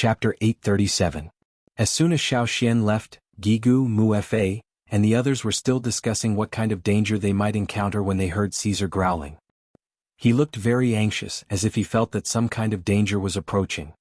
Chapter 837. As soon as Xiao Xian left, Gigu, Mu Fa, and the others were still discussing what kind of danger they might encounter when they heard Caesar growling. He looked very anxious, as if he felt that some kind of danger was approaching.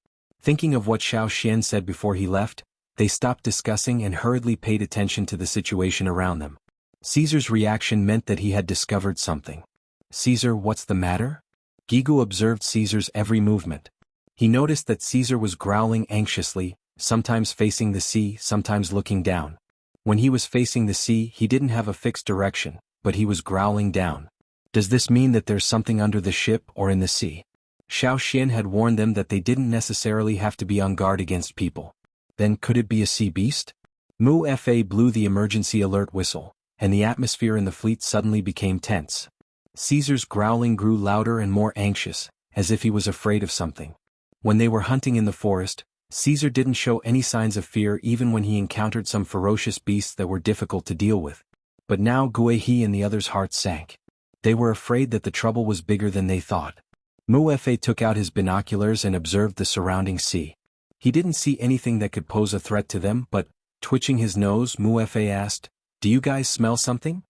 Thinking of what Xiao Xian said before he left, they stopped discussing and hurriedly paid attention to the situation around them. Caesar's reaction meant that he had discovered something. "Caesar, what's the matter?" Gigu observed Caesar's every movement. He noticed that Caesar was growling anxiously, sometimes facing the sea, sometimes looking down. When he was facing the sea, he didn't have a fixed direction, but he was growling down. Does this mean that there's something under the ship or in the sea? Xiao Xian had warned them that they didn't necessarily have to be on guard against people. Then could it be a sea beast? Mu Fa blew the emergency alert whistle, and the atmosphere in the fleet suddenly became tense. Caesar's growling grew louder and more anxious, as if he was afraid of something. When they were hunting in the forest, Caesar didn't show any signs of fear even when he encountered some ferocious beasts that were difficult to deal with. But now Guihe and the others' hearts sank. They were afraid that the trouble was bigger than they thought. Mu Fa took out his binoculars and observed the surrounding sea. He didn't see anything that could pose a threat to them, but, twitching his nose, Mu Fa asked, "Do you guys smell something?"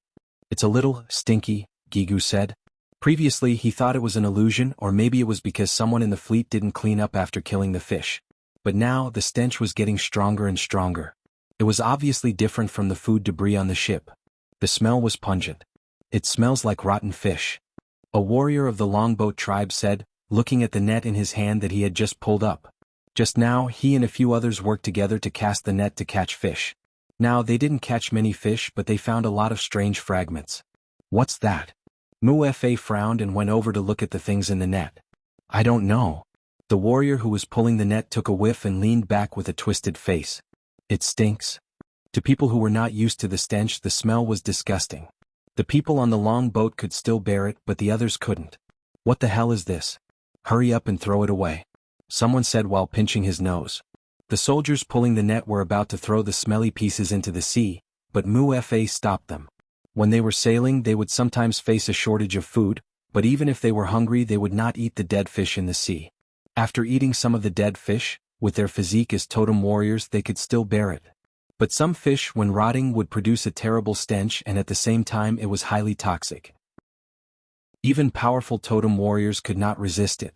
"It's a little stinky," Gigu said. Previously he thought it was an illusion, or maybe it was because someone in the fleet didn't clean up after killing the fish. But now the stench was getting stronger and stronger. It was obviously different from the food debris on the ship. The smell was pungent. "It smells like rotten fish," a warrior of the longboat tribe said, looking at the net in his hand that he had just pulled up. Just now he and a few others worked together to cast the net to catch fish. Now they didn't catch many fish, but they found a lot of strange fragments. "What's that?" Mu Fa frowned and went over to look at the things in the net. "I don't know." The warrior who was pulling the net took a whiff and leaned back with a twisted face. "It stinks." To people who were not used to the stench, the smell was disgusting. The people on the long boat could still bear it, but the others couldn't. "What the hell is this? Hurry up and throw it away," someone said while pinching his nose. The soldiers pulling the net were about to throw the smelly pieces into the sea, but Mu Fa stopped them. When they were sailing, they would sometimes face a shortage of food, but even if they were hungry, they would not eat the dead fish in the sea. After eating some of the dead fish, with their physique as totem warriors, they could still bear it. But some fish, when rotting, would produce a terrible stench, and at the same time it was highly toxic. Even powerful totem warriors could not resist it.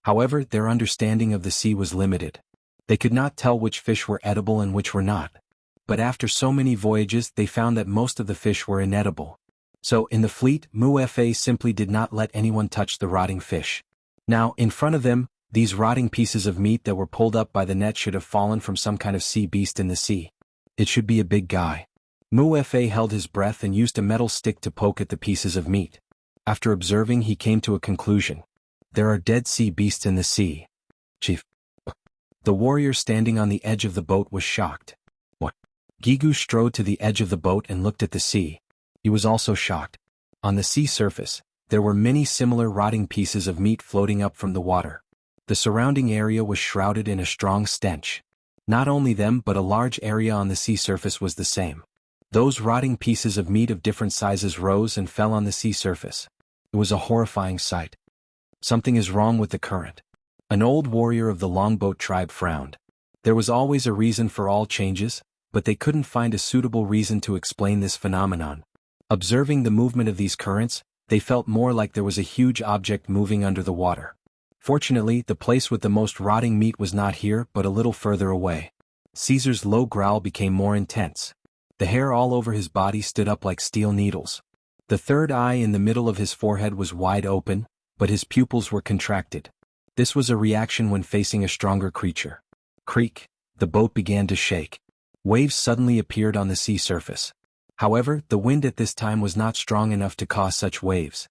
However, their understanding of the sea was limited. They could not tell which fish were edible and which were not. But after so many voyages, they found that most of the fish were inedible. So, in the fleet, Mu Fa simply did not let anyone touch the rotting fish. Now, in front of them, these rotting pieces of meat that were pulled up by the net should have fallen from some kind of sea beast in the sea. It should be a big guy. Mu Fa held his breath and used a metal stick to poke at the pieces of meat. After observing, he came to a conclusion. "There are dead sea beasts in the sea, Chief." The warrior standing on the edge of the boat was shocked. "What?" Gigu strode to the edge of the boat and looked at the sea. He was also shocked. On the sea surface, there were many similar rotting pieces of meat floating up from the water. The surrounding area was shrouded in a strong stench. Not only them, but a large area on the sea surface was the same. Those rotting pieces of meat of different sizes rose and fell on the sea surface. It was a horrifying sight. "Something is wrong with the current." An old warrior of the longboat tribe frowned. There was always a reason for all changes, but they couldn't find a suitable reason to explain this phenomenon. Observing the movement of these currents, they felt more like there was a huge object moving under the water. Fortunately, the place with the most rotting meat was not here, but a little further away. Caesar's low growl became more intense. The hair all over his body stood up like steel needles. The third eye in the middle of his forehead was wide open, but his pupils were contracted. This was a reaction when facing a stronger creature. Creak, the boat began to shake. Waves suddenly appeared on the sea surface. However, the wind at this time was not strong enough to cause such waves.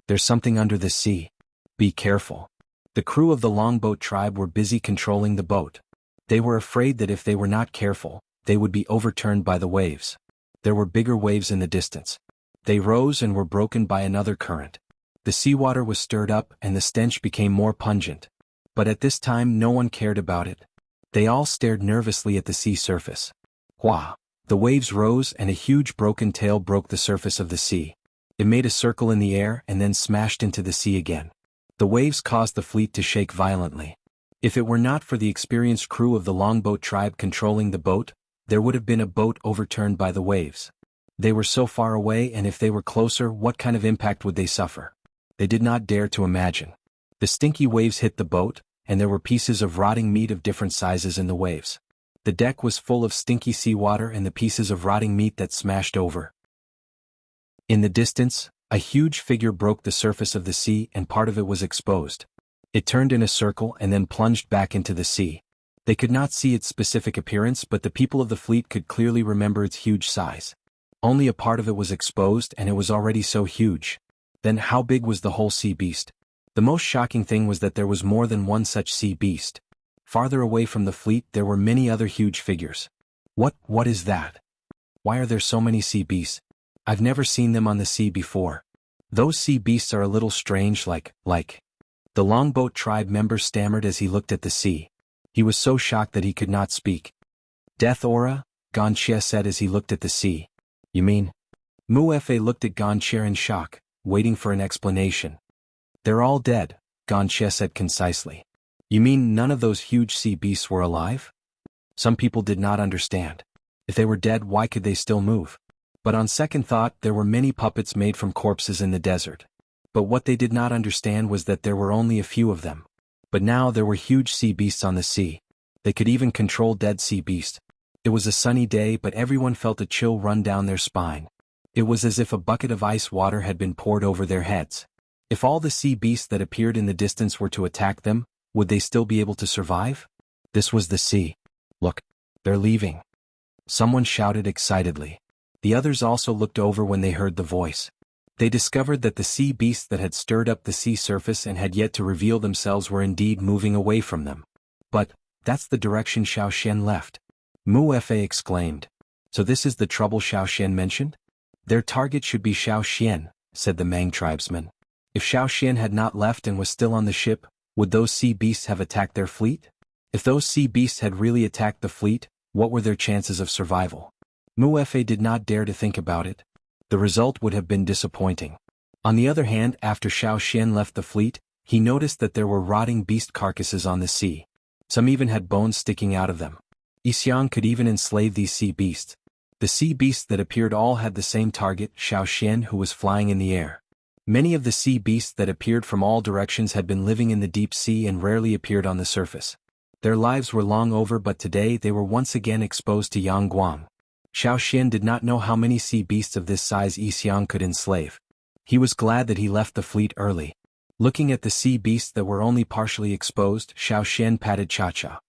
"There's something under the sea. Be careful." The crew of the longboat tribe were busy controlling the boat. They were afraid that if they were not careful, they would be overturned by the waves. There were bigger waves in the distance. They rose and were broken by another current. The seawater was stirred up and the stench became more pungent. But at this time no one cared about it. They all stared nervously at the sea surface. Wah! The waves rose and a huge broken tail broke the surface of the sea. It made a circle in the air and then smashed into the sea again. The waves caused the fleet to shake violently. If it were not for the experienced crew of the longboat tribe controlling the boat, there would have been a boat overturned by the waves. They were so far away, and if they were closer, what kind of impact would they suffer? They did not dare to imagine. The stinky waves hit the boat, and there were pieces of rotting meat of different sizes in the waves. The deck was full of stinky seawater and the pieces of rotting meat that smashed over. In the distance, a huge figure broke the surface of the sea and part of it was exposed. It turned in a circle and then plunged back into the sea. They could not see its specific appearance, but the people of the fleet could clearly remember its huge size. Only a part of it was exposed, and it was already so huge. Then how big was the whole sea beast? The most shocking thing was that there was more than one such sea beast. Farther away from the fleet there were many other huge figures. What is that? Why are there so many sea beasts? I've never seen them on the sea before. Those sea beasts are a little strange, like. The longboat tribe member stammered as he looked at the sea. He was so shocked that he could not speak. Death aura? Wuxia said as he looked at the sea. You mean? Wuxia looked at Wuxia in shock, waiting for an explanation. They're all dead, Wuxia said concisely. You mean none of those huge sea beasts were alive? Some people did not understand. If they were dead, why could they still move? But on second thought, there were many puppets made from corpses in the desert. But what they did not understand was that there were only a few of them. But now there were huge sea beasts on the sea. They could even control dead sea beasts. It was a sunny day, but everyone felt a chill run down their spine. It was as if a bucket of ice water had been poured over their heads. If all the sea beasts that appeared in the distance were to attack them, would they still be able to survive? This was the sea. Look, they're leaving. Someone shouted excitedly. The others also looked over when they heard the voice. They discovered that the sea beasts that had stirred up the sea surface and had yet to reveal themselves were indeed moving away from them. But that's the direction Xiao Xian left. Wuxia exclaimed. So this is the trouble Xiao Xian mentioned? Their target should be Xiao Xian, said the Mang tribesman. If Xiao Xian had not left and was still on the ship, would those sea beasts have attacked their fleet? If those sea beasts had really attacked the fleet, what were their chances of survival? Wuxia did not dare to think about it. The result would have been disappointing. On the other hand, after Xiao Xian left the fleet, he noticed that there were rotting beast carcasses on the sea. Some even had bones sticking out of them. Yixiang could even enslave these sea beasts. The sea beasts that appeared all had the same target, Xiao Xian, who was flying in the air. Many of the sea beasts that appeared from all directions had been living in the deep sea and rarely appeared on the surface. Their lives were long over, but today they were once again exposed to Yangguang. Xiao Xian did not know how many sea beasts of this size Yixiang could enslave. He was glad that he left the fleet early. Looking at the sea beasts that were only partially exposed, Xiao Xian patted Cha-Cha.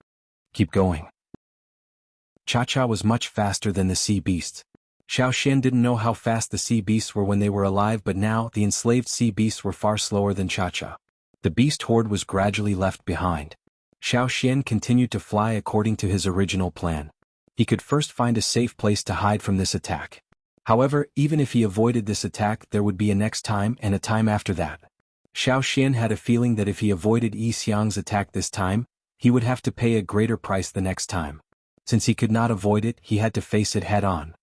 Keep going. Cha-Cha was much faster than the sea beasts. Xiao Xian didn't know how fast the sea beasts were when they were alive, but now the enslaved sea beasts were far slower than Cha-Cha. The beast horde was gradually left behind. Xiao Xian continued to fly according to his original plan. He could first find a safe place to hide from this attack. However, even if he avoided this attack, there would be a next time and a time after that. Xiao Xian had a feeling that if he avoided Yixiang's attack this time, he would have to pay a greater price the next time. Since he could not avoid it, he had to face it head-on.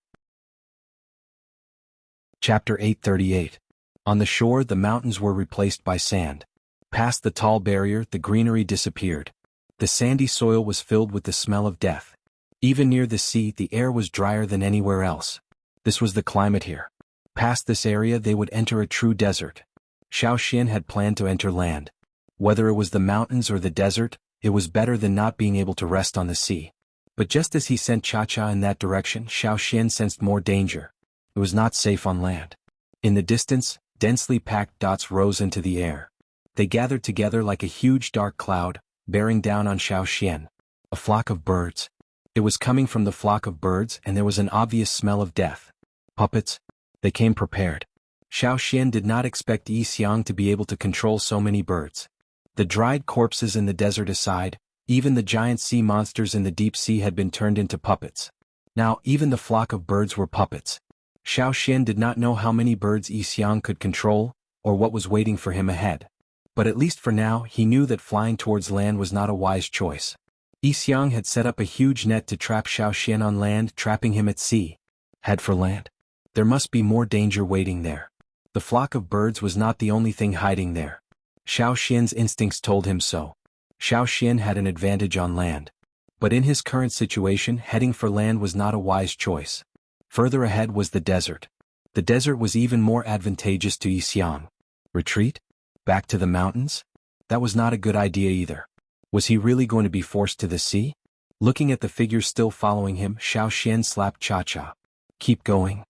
Chapter 838. On the shore, the mountains were replaced by sand. Past the tall barrier, the greenery disappeared. The sandy soil was filled with the smell of death. Even near the sea, the air was drier than anywhere else. This was the climate here. Past this area, they would enter a true desert. Xiao Xian had planned to enter land. Whether it was the mountains or the desert, it was better than not being able to rest on the sea. But just as he sent Cha-Cha in that direction, Xiao Xian sensed more danger. It was not safe on land. In the distance, densely packed dots rose into the air. They gathered together like a huge dark cloud, bearing down on Xiao Xian. A flock of birds. It was coming from the flock of birds, and there was an obvious smell of death. Puppets? They came prepared. Xiao Xian did not expect Yixiang to be able to control so many birds. The dried corpses in the desert aside, even the giant sea monsters in the deep sea had been turned into puppets. Now even the flock of birds were puppets. Xiao Xian did not know how many birds Yixiang could control, or what was waiting for him ahead. But at least for now, he knew that flying towards land was not a wise choice. Yixiang had set up a huge net to trap Xiao Xian on land, trapping him at sea. Head for land. There must be more danger waiting there. The flock of birds was not the only thing hiding there. Xiao Xian's instincts told him so. Xiao Xian had an advantage on land. But in his current situation, heading for land was not a wise choice. Further ahead was the desert. The desert was even more advantageous to Yixiang. Retreat? Back to the mountains? That was not a good idea either. Was he really going to be forced to the sea? Looking at the figures still following him, Xiao Xian slapped Cha-Cha. Keep going.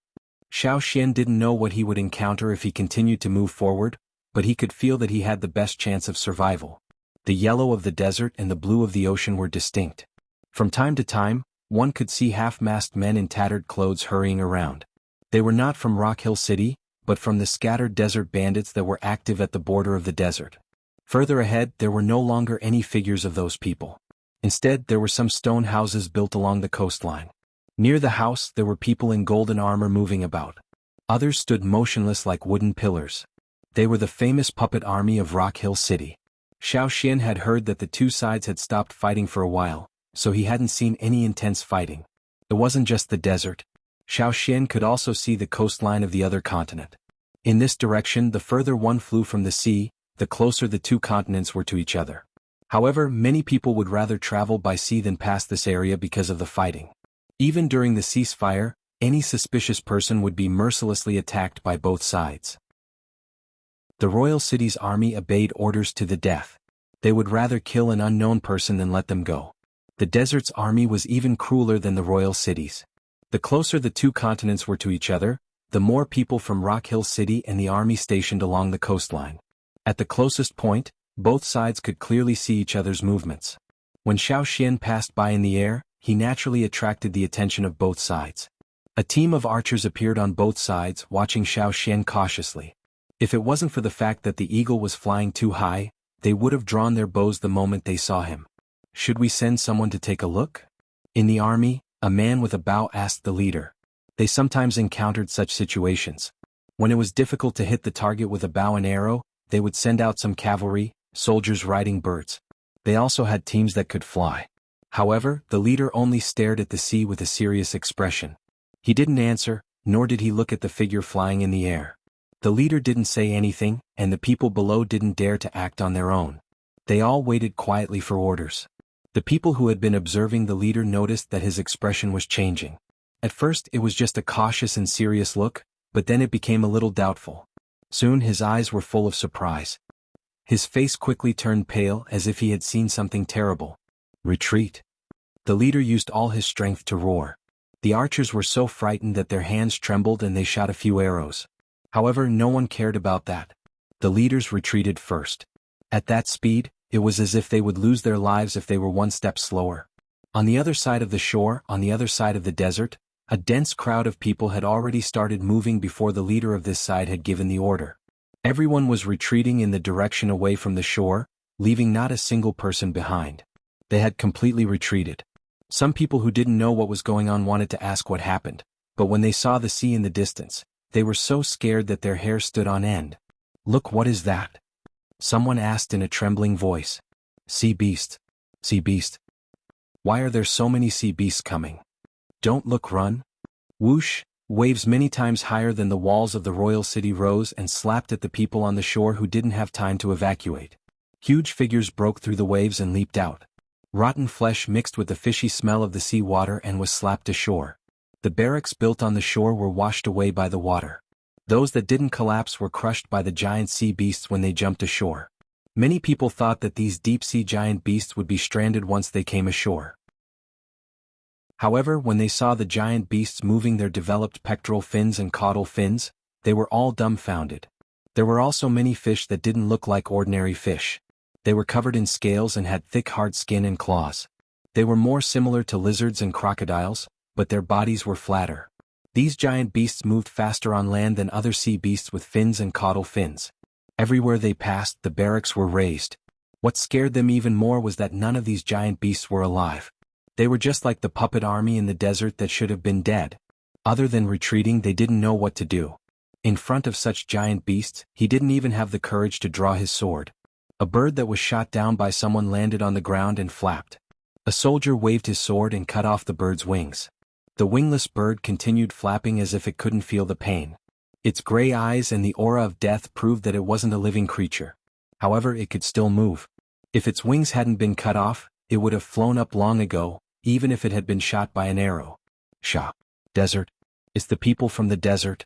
Xiao Xian didn't know what he would encounter if he continued to move forward, but he could feel that he had the best chance of survival. The yellow of the desert and the blue of the ocean were distinct. From time to time, one could see half-masked men in tattered clothes hurrying around. They were not from Rock Hill City, but from the scattered desert bandits that were active at the border of the desert. Further ahead, there were no longer any figures of those people. Instead, there were some stone houses built along the coastline. Near the house, there were people in golden armor moving about. Others stood motionless like wooden pillars. They were the famous puppet army of Rock Hill City. Xiao Xian had heard that the two sides had stopped fighting for a while, so he hadn't seen any intense fighting. It wasn't just the desert. Xiao Xian could also see the coastline of the other continent. In this direction, the further one flew from the sea, the closer the two continents were to each other. However, many people would rather travel by sea than pass this area because of the fighting. Even during the ceasefire, any suspicious person would be mercilessly attacked by both sides. The royal city's army obeyed orders to the death. They would rather kill an unknown person than let them go. The desert's army was even crueler than the royal cities. The closer the two continents were to each other, the more people from Rock Hill City and the army stationed along the coastline. At the closest point, both sides could clearly see each other's movements. When Xiao Xian passed by in the air, he naturally attracted the attention of both sides. A team of archers appeared on both sides, watching Xiao Xian cautiously. If it wasn't for the fact that the eagle was flying too high, they would have drawn their bows the moment they saw him. Should we send someone to take a look? In the army, a man with a bow asked the leader. They sometimes encountered such situations. When it was difficult to hit the target with a bow and arrow, they would send out some cavalry, soldiers riding birds. They also had teams that could fly. However, the leader only stared at the sea with a serious expression. He didn't answer, nor did he look at the figure flying in the air. The leader didn't say anything, and the people below didn't dare to act on their own. They all waited quietly for orders. The people who had been observing the leader noticed that his expression was changing. At first it was just a cautious and serious look, but then it became a little doubtful. Soon his eyes were full of surprise. His face quickly turned pale as if he had seen something terrible. Retreat. The leader used all his strength to roar. The archers were so frightened that their hands trembled and they shot a few arrows. However, no one cared about that. The leaders retreated first. At that speed, it was as if they would lose their lives if they were one step slower. On the other side of the shore, on the other side of the desert, a dense crowd of people had already started moving before the leader of this side had given the order. Everyone was retreating in the direction away from the shore, leaving not a single person behind. They had completely retreated. Some people who didn't know what was going on wanted to ask what happened, but when they saw the sea in the distance, they were so scared that their hair stood on end. Look, what is that? Someone asked in a trembling voice. Sea beast. Sea beast. Why are there so many sea beasts coming? Don't look, run. Whoosh, waves many times higher than the walls of the royal city rose and slapped at the people on the shore who didn't have time to evacuate. Huge figures broke through the waves and leaped out. Rotten flesh mixed with the fishy smell of the sea water and was slapped ashore. The barracks built on the shore were washed away by the water. Those that didn't collapse were crushed by the giant sea beasts when they jumped ashore. Many people thought that these deep-sea giant beasts would be stranded once they came ashore. However, when they saw the giant beasts moving their developed pectoral fins and caudal fins, they were all dumbfounded. There were also many fish that didn't look like ordinary fish. They were covered in scales and had thick hard skin and claws. They were more similar to lizards and crocodiles, but their bodies were flatter. These giant beasts moved faster on land than other sea beasts with fins and caudal fins. Everywhere they passed, the barracks were raised. What scared them even more was that none of these giant beasts were alive. They were just like the puppet army in the desert that should have been dead. Other than retreating, they didn't know what to do. In front of such giant beasts, he didn't even have the courage to draw his sword. A bird that was shot down by someone landed on the ground and flapped. A soldier waved his sword and cut off the bird's wings. The wingless bird continued flapping as if it couldn't feel the pain. Its gray eyes and the aura of death proved that it wasn't a living creature. However, it could still move. If its wings hadn't been cut off, it would have flown up long ago, even if it had been shot by an arrow. Sha. Desert. It's the people from the desert.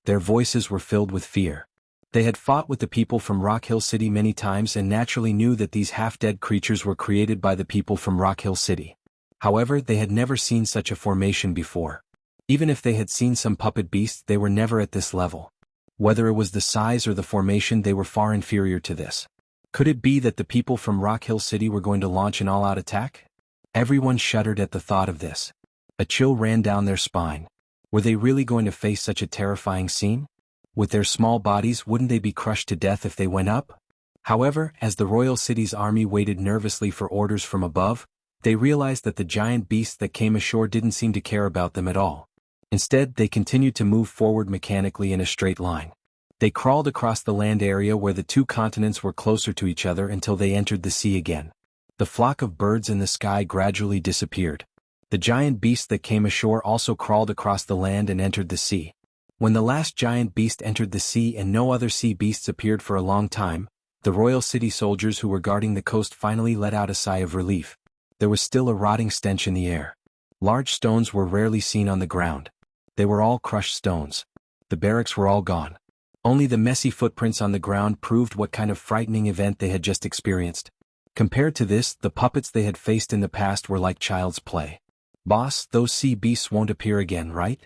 Their voices were filled with fear. They had fought with the people from Rock Hill City many times and naturally knew that these half-dead creatures were created by the people from Rock Hill City. However, they had never seen such a formation before. Even if they had seen some puppet beasts, they were never at this level. Whether it was the size or the formation, they were far inferior to this. Could it be that the people from Rock Hill City were going to launch an all-out attack? Everyone shuddered at the thought of this. A chill ran down their spine. Were they really going to face such a terrifying scene? With their small bodies, wouldn't they be crushed to death if they went up? However, as the royal city's army waited nervously for orders from above, they realized that the giant beasts that came ashore didn't seem to care about them at all. Instead, they continued to move forward mechanically in a straight line. They crawled across the land area where the two continents were closer to each other until they entered the sea again. The flock of birds in the sky gradually disappeared. The giant beast that came ashore also crawled across the land and entered the sea. When the last giant beast entered the sea and no other sea beasts appeared for a long time, the royal city soldiers who were guarding the coast finally let out a sigh of relief. There was still a rotting stench in the air. Large stones were rarely seen on the ground. They were all crushed stones. The barracks were all gone. Only the messy footprints on the ground proved what kind of frightening event they had just experienced. Compared to this, the puppets they had faced in the past were like child's play. "Boss, those sea beasts won't appear again, right?"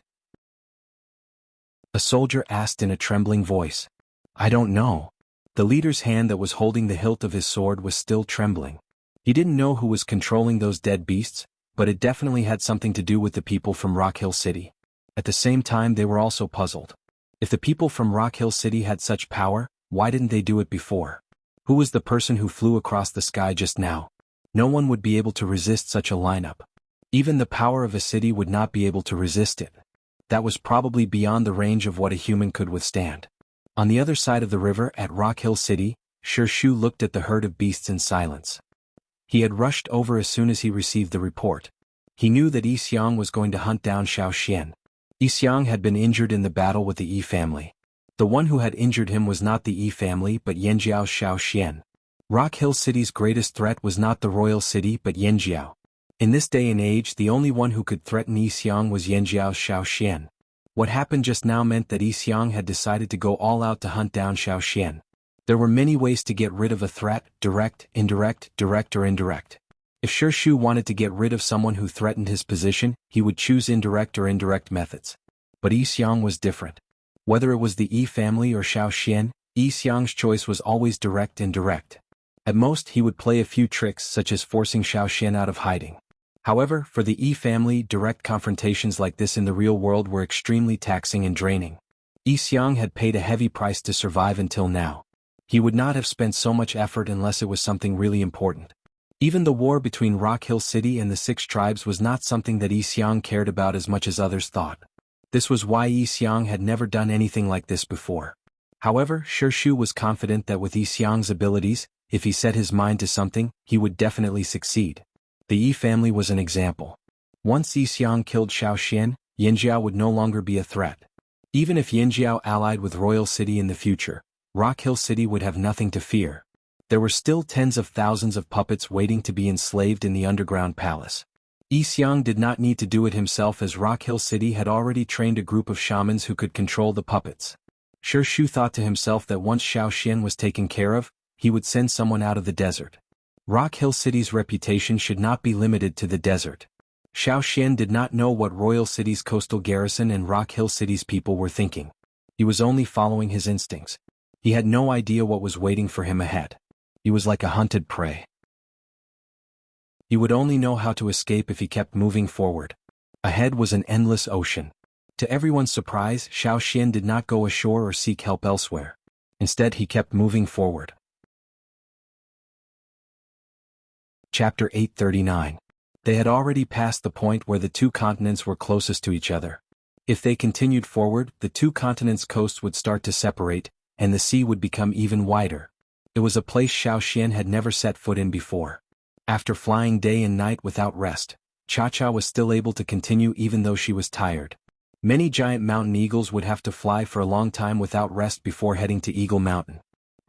A soldier asked in a trembling voice. "I don't know." The leader's hand that was holding the hilt of his sword was still trembling. He didn't know who was controlling those dead beasts, but it definitely had something to do with the people from Rock Hill City. At the same time, they were also puzzled. If the people from Rock Hill City had such power, why didn't they do it before? Who was the person who flew across the sky just now? No one would be able to resist such a lineup. Even the power of a city would not be able to resist it. That was probably beyond the range of what a human could withstand. On the other side of the river at Rock Hill City, Shu looked at the herd of beasts in silence. He had rushed over as soon as he received the report. He knew that Yi Xiang was going to hunt down Xiao Xian. Yi Xiang had been injured in the battle with the Yi family. The one who had injured him was not the Yi family but Yanjiao's Xiao Xian. Rock Hill City's greatest threat was not the royal city but Yanjiao. In this day and age, the only one who could threaten Yi Xiang was Yanjiao's Xiao Xian. What happened just now meant that Yi Xiang had decided to go all out to hunt down Xiao Xian. There were many ways to get rid of a threat: direct, indirect, direct or indirect. If Shu wanted to get rid of someone who threatened his position, he would choose indirect or indirect methods. But Yi Xiang was different. Whether it was the Yi family or Xiao Xian, Yi Xiang's choice was always direct and direct. At most, he would play a few tricks such as forcing Xiao Xian out of hiding. However, for the Yi family, direct confrontations like this in the real world were extremely taxing and draining. Yi Xiang had paid a heavy price to survive until now. He would not have spent so much effort unless it was something really important. Even the war between Rock Hill City and the 6 tribes was not something that Yi Xiang cared about as much as others thought. This was why Yi Xiang had never done anything like this before. However, Shu was confident that with Yi Xiang's abilities, if he set his mind to something, he would definitely succeed. The Yi family was an example. Once Yi Xiang killed Xiao Xian, Yanjiao would no longer be a threat. Even if Yanjiao allied with Royal City in the future, Rock Hill City would have nothing to fear. There were still tens of thousands of puppets waiting to be enslaved in the underground palace. Yi Xiang did not need to do it himself as Rock Hill City had already trained a group of shamans who could control the puppets. Shu thought to himself that once Xiao Xian was taken care of, he would send someone out of the desert. Rock Hill City's reputation should not be limited to the desert. Xiao Xian did not know what Royal City's coastal garrison and Rock Hill City's people were thinking. He was only following his instincts. He had no idea what was waiting for him ahead. He was like a hunted prey. He would only know how to escape if he kept moving forward. Ahead was an endless ocean. To everyone's surprise, Xiao Xian did not go ashore or seek help elsewhere. Instead, he kept moving forward. Chapter 839. They had already passed the point where the two continents were closest to each other. If they continued forward, the two continents' coasts would start to separate, and the sea would become even wider. It was a place Xiao Xian had never set foot in before. After flying day and night without rest, Cha-Cha was still able to continue even though she was tired. Many giant mountain eagles would have to fly for a long time without rest before heading to Eagle Mountain.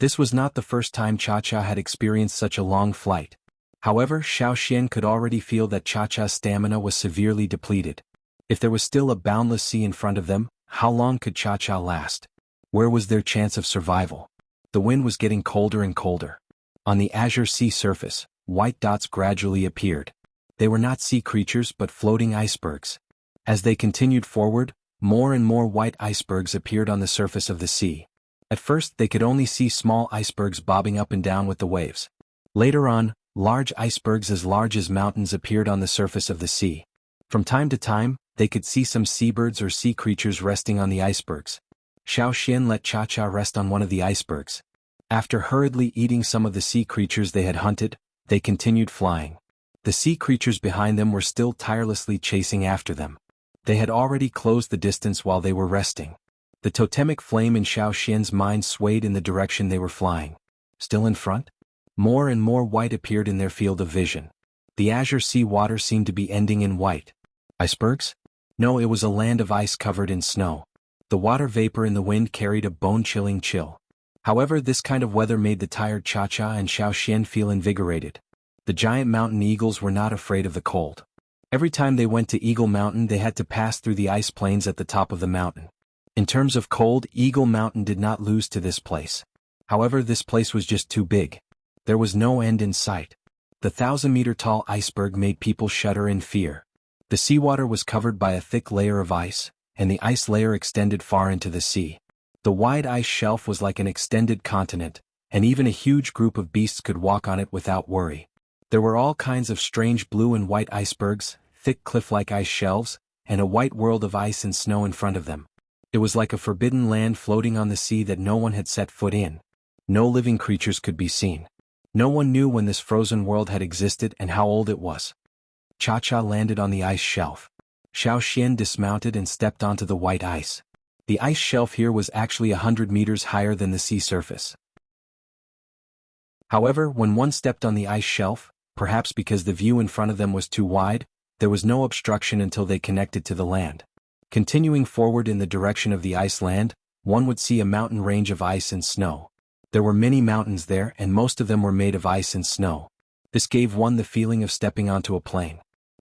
This was not the first time Cha-Cha had experienced such a long flight. However, Xiao Xian could already feel that Cha-Cha's stamina was severely depleted. If there was still a boundless sea in front of them, how long could Cha-Cha last? Where was their chance of survival? The wind was getting colder and colder. On the azure sea surface, white dots gradually appeared. They were not sea creatures but floating icebergs. As they continued forward, more and more white icebergs appeared on the surface of the sea. At first they could only see small icebergs bobbing up and down with the waves. Later on, large icebergs as large as mountains appeared on the surface of the sea. From time to time, they could see some seabirds or sea creatures resting on the icebergs. Xiao Xian let Cha-Cha rest on one of the icebergs. After hurriedly eating some of the sea creatures they had hunted, they continued flying. The sea creatures behind them were still tirelessly chasing after them. They had already closed the distance while they were resting. The totemic flame in Xiao Xian's mind swayed in the direction they were flying. Still in front? More and more white appeared in their field of vision. The azure sea water seemed to be ending in white. Icebergs? No, it was a land of ice covered in snow. The water vapor in the wind carried a bone-chilling chill. However, this kind of weather made the tired Cha-Cha and Xiao Xian feel invigorated. The giant mountain eagles were not afraid of the cold. Every time they went to Eagle Mountain they had to pass through the ice plains at the top of the mountain. In terms of cold, Eagle Mountain did not lose to this place. However, this place was just too big. There was no end in sight. The 1,000-meter-tall iceberg made people shudder in fear. The seawater was covered by a thick layer of ice, and the ice layer extended far into the sea. The wide ice shelf was like an extended continent, and even a huge group of beasts could walk on it without worry. There were all kinds of strange blue and white icebergs, thick cliff-like ice shelves, and a white world of ice and snow in front of them. It was like a forbidden land floating on the sea that no one had set foot in. No living creatures could be seen. No one knew when this frozen world had existed and how old it was. Cha-Cha landed on the ice shelf. Xiao Xian dismounted and stepped onto the white ice. The ice shelf here was actually 100 meters higher than the sea surface. However, when one stepped on the ice shelf, perhaps because the view in front of them was too wide, there was no obstruction until they connected to the land. Continuing forward in the direction of the ice land, one would see a mountain range of ice and snow. There were many mountains there and most of them were made of ice and snow. This gave one the feeling of stepping onto a plane.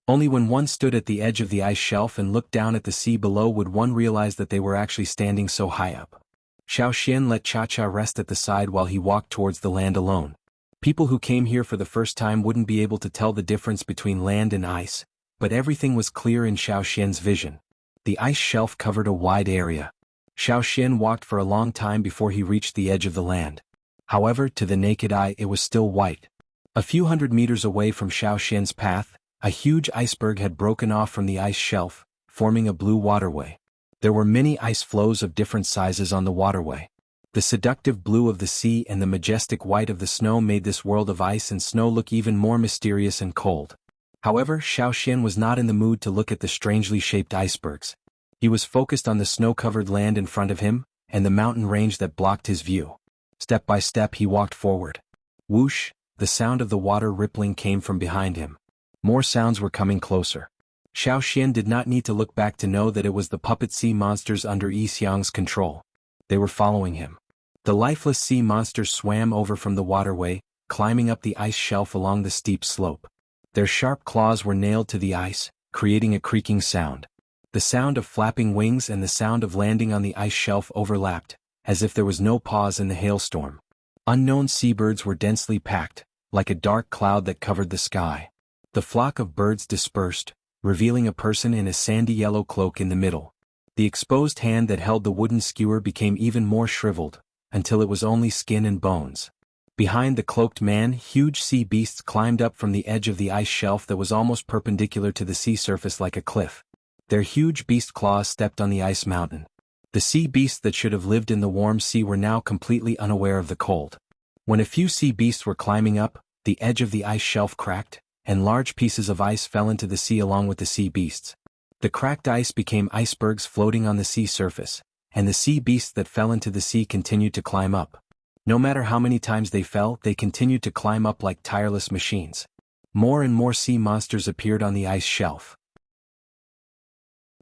Only when one stood at the edge of the ice shelf and looked down at the sea below would one realize that they were actually standing so high up. Xiao Xian let Cha-Cha rest at the side while he walked towards the land alone. People who came here for the first time wouldn't be able to tell the difference between land and ice, but everything was clear in Xiao Xian's vision. The ice shelf covered a wide area. Xiao Xian walked for a long time before he reached the edge of the land. However, to the naked eye it was still white. A few hundred meters away from Xiao Xian's path, a huge iceberg had broken off from the ice shelf, forming a blue waterway. There were many ice floes of different sizes on the waterway. The seductive blue of the sea and the majestic white of the snow made this world of ice and snow look even more mysterious and cold. However, Xiao Xian was not in the mood to look at the strangely shaped icebergs. He was focused on the snow-covered land in front of him, and the mountain range that blocked his view. Step by step he walked forward. Whoosh, the sound of the water rippling came from behind him. More sounds were coming closer. Xiao Xian did not need to look back to know that it was the puppet sea monsters under Yi Xiang's control. They were following him. The lifeless sea monsters swam over from the waterway, climbing up the ice shelf along the steep slope. Their sharp claws were nailed to the ice, creating a creaking sound. The sound of flapping wings and the sound of landing on the ice shelf overlapped, as if there was no pause in the hailstorm. Unknown seabirds were densely packed, like a dark cloud that covered the sky. The flock of birds dispersed, revealing a person in a sandy yellow cloak in the middle. The exposed hand that held the wooden skewer became even more shriveled, until it was only skin and bones. Behind the cloaked man, huge sea beasts climbed up from the edge of the ice shelf that was almost perpendicular to the sea surface like a cliff. Their huge beast claws stepped on the ice mountain. The sea beasts that should have lived in the warm sea were now completely unaware of the cold. When a few sea beasts were climbing up, the edge of the ice shelf cracked, and large pieces of ice fell into the sea along with the sea beasts. The cracked ice became icebergs floating on the sea surface, and the sea beasts that fell into the sea continued to climb up. No matter how many times they fell, they continued to climb up like tireless machines. More and more sea monsters appeared on the ice shelf.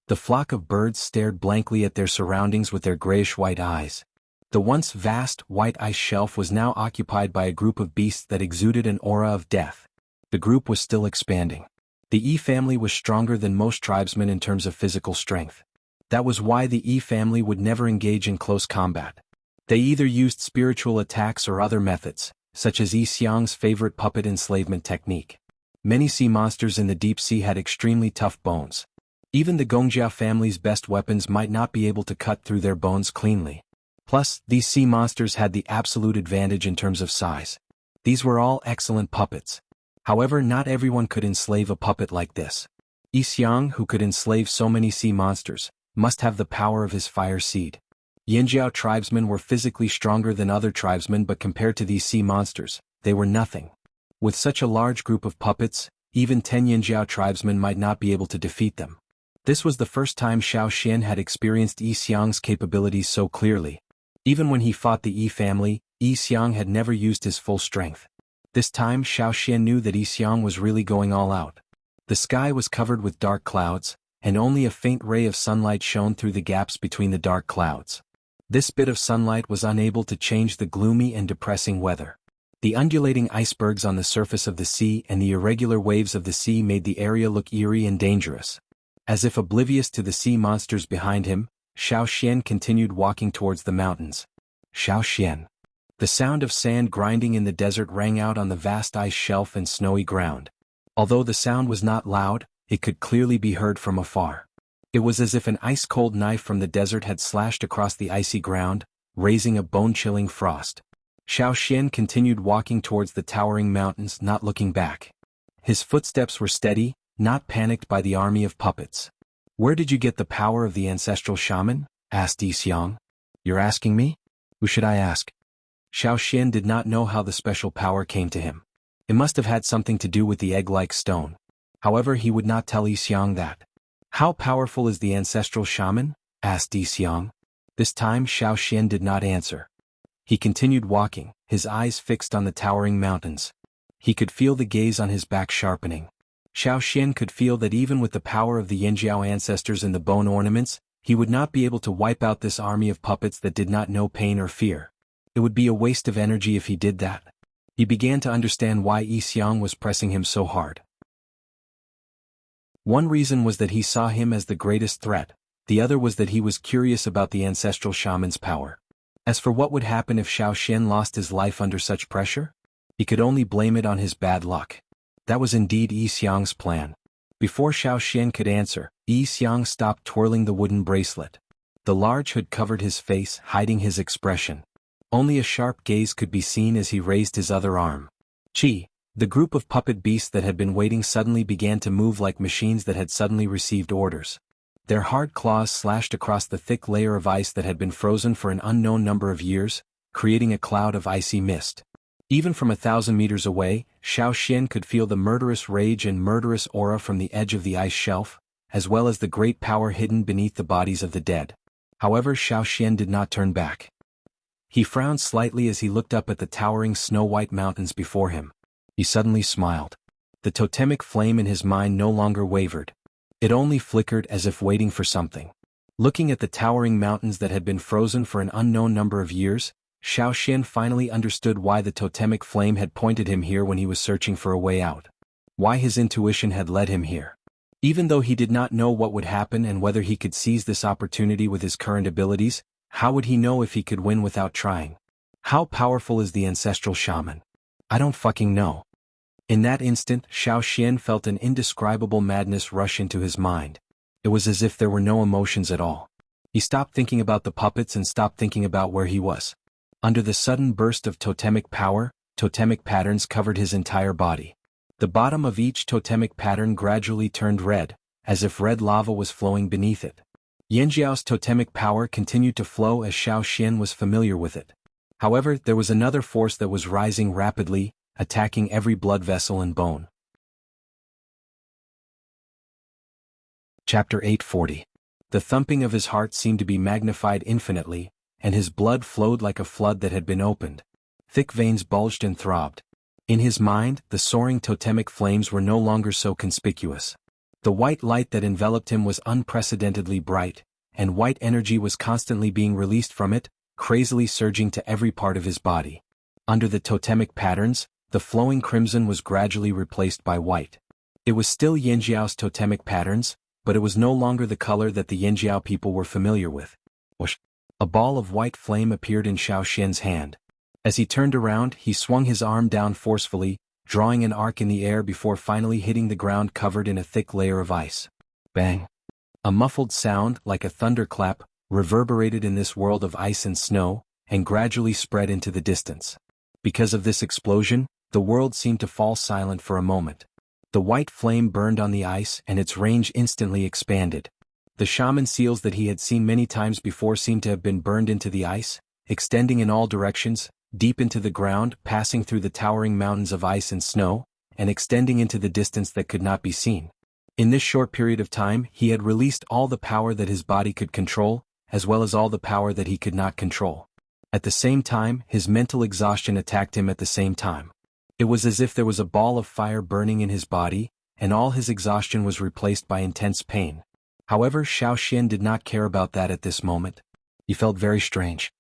The flock of birds stared blankly at their surroundings with their grayish-white eyes. The once vast, white ice shelf was now occupied by a group of beasts that exuded an aura of death. The group was still expanding. The E family was stronger than most tribesmen in terms of physical strength. That was why the E family would never engage in close combat. They either used spiritual attacks or other methods, such as Yi Xiang's favorite puppet enslavement technique. Many sea monsters in the deep sea had extremely tough bones. Even the Gongjia family's best weapons might not be able to cut through their bones cleanly. Plus, these sea monsters had the absolute advantage in terms of size. These were all excellent puppets. However, not everyone could enslave a puppet like this. Yi Xiang, who could enslave so many sea monsters, must have the power of his fire seed. Yanjiao tribesmen were physically stronger than other tribesmen, but compared to these sea monsters, they were nothing. With such a large group of puppets, even 10 Yanjiao tribesmen might not be able to defeat them. This was the first time Xiao Xian had experienced Yi Xiang's capabilities so clearly. Even when he fought the Yi family, Yi Xiang had never used his full strength. This time Xiao Xian knew that Yi Xiang was really going all out. The sky was covered with dark clouds, and only a faint ray of sunlight shone through the gaps between the dark clouds. This bit of sunlight was unable to change the gloomy and depressing weather. The undulating icebergs on the surface of the sea and the irregular waves of the sea made the area look eerie and dangerous. As if oblivious to the sea monsters behind him, Xiao Xian continued walking towards the mountains. Xiao Xian. The sound of sand grinding in the desert rang out on the vast ice shelf and snowy ground. Although the sound was not loud, it could clearly be heard from afar. It was as if an ice-cold knife from the desert had slashed across the icy ground, raising a bone-chilling frost. Xiao Xian continued walking towards the towering mountains, not looking back. His footsteps were steady, not panicked by the army of puppets. "Where did you get the power of the ancestral shaman?" asked Yi Xiang. "You're asking me? Who should I ask?" Xiao Xian did not know how the special power came to him. It must have had something to do with the egg-like stone. However, he would not tell Yi Xiang that. "How powerful is the ancestral shaman?" asked Yi Xiang. This time Xiao Xian did not answer. He continued walking, his eyes fixed on the towering mountains. He could feel the gaze on his back sharpening. Xiao Xian could feel that even with the power of the Yanjiao ancestors and the bone ornaments, he would not be able to wipe out this army of puppets that did not know pain or fear. It would be a waste of energy if he did that. He began to understand why Yi Xiang was pressing him so hard. One reason was that he saw him as the greatest threat, the other was that he was curious about the ancestral shaman's power. As for what would happen if Xiao Xian lost his life under such pressure, he could only blame it on his bad luck. That was indeed Yi Xiang's plan. Before Xiao Xian could answer, Yi Xiang stopped twirling the wooden bracelet. The large hood covered his face, hiding his expression. Only a sharp gaze could be seen as he raised his other arm. Chi. The group of puppet beasts that had been waiting suddenly began to move like machines that had suddenly received orders. Their hard claws slashed across the thick layer of ice that had been frozen for an unknown number of years, creating a cloud of icy mist. Even from 1,000 meters away, Xiao Xian could feel the murderous rage and murderous aura from the edge of the ice shelf, as well as the great power hidden beneath the bodies of the dead. However, Xiao Xian did not turn back. He frowned slightly as he looked up at the towering snow-white mountains before him. He suddenly smiled. The totemic flame in his mind no longer wavered. It only flickered as if waiting for something. Looking at the towering mountains that had been frozen for an unknown number of years, Xiao Xian finally understood why the totemic flame had pointed him here when he was searching for a way out. Why his intuition had led him here. Even though he did not know what would happen and whether he could seize this opportunity with his current abilities, how would he know if he could win without trying? How powerful is the ancestral shaman? I don't fucking know. In that instant, Xiao Xian felt an indescribable madness rush into his mind. It was as if there were no emotions at all. He stopped thinking about the puppets and stopped thinking about where he was. Under the sudden burst of totemic power, totemic patterns covered his entire body. The bottom of each totemic pattern gradually turned red, as if red lava was flowing beneath it. Yanjiao's totemic power continued to flow as Xiao Xian was familiar with it. However, there was another force that was rising rapidly, attacking every blood vessel and bone. Chapter 840. The thumping of his heart seemed to be magnified infinitely, and his blood flowed like a flood that had been opened. Thick veins bulged and throbbed. In his mind, the soaring totemic flames were no longer so conspicuous. The white light that enveloped him was unprecedentedly bright, and white energy was constantly being released from it, crazily surging to every part of his body. Under the totemic patterns, the flowing crimson was gradually replaced by white. It was still Yanjiao's totemic patterns, but it was no longer the color that the Yanjiao people were familiar with. Whoosh! A ball of white flame appeared in Xiao Xian's hand. As he turned around, he swung his arm down forcefully, drawing an arc in the air before finally hitting the ground covered in a thick layer of ice. Bang! A muffled sound, like a thunderclap, reverberated in this world of ice and snow, and gradually spread into the distance. Because of this explosion, the world seemed to fall silent for a moment. The white flame burned on the ice and its range instantly expanded. The shaman seals that he had seen many times before seemed to have been burned into the ice, extending in all directions, deep into the ground, passing through the towering mountains of ice and snow, and extending into the distance that could not be seen. In this short period of time, he had released all the power that his body could control, as well as all the power that he could not control. At the same time, his mental exhaustion attacked him at the same time. It was as if there was a ball of fire burning in his body, and all his exhaustion was replaced by intense pain. However, Xiao Xian did not care about that at this moment. He felt very strange.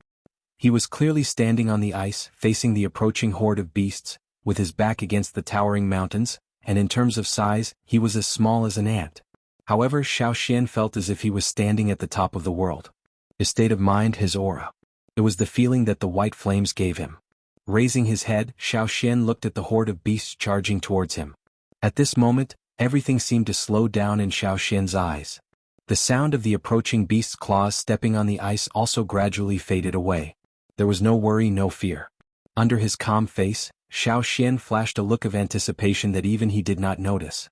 He was clearly standing on the ice, facing the approaching horde of beasts, with his back against the towering mountains, and in terms of size, he was as small as an ant. However, Xiao Xian felt as if he was standing at the top of the world. His state of mind, his aura. It was the feeling that the white flames gave him. Raising his head, Xiao Xian looked at the horde of beasts charging towards him. At this moment, everything seemed to slow down in Xiao Xian's eyes. The sound of the approaching beast's claws stepping on the ice also gradually faded away. There was no worry, no fear. Under his calm face, Xiao Xian flashed a look of anticipation that even he did not notice.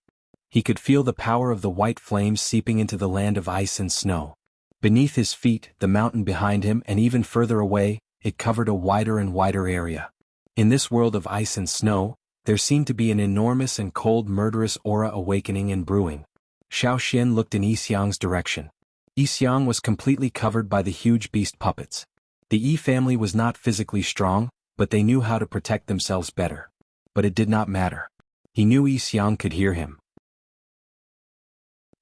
He could feel the power of the white flames seeping into the land of ice and snow. Beneath his feet, the mountain behind him, and even further away, it covered a wider and wider area. In this world of ice and snow, there seemed to be an enormous and cold murderous aura awakening and brewing. Xiao Xian looked in Yixiang's direction. Yixiang was completely covered by the huge beast puppets. The Yi family was not physically strong, but they knew how to protect themselves better. But it did not matter. He knew Yixiang could hear him.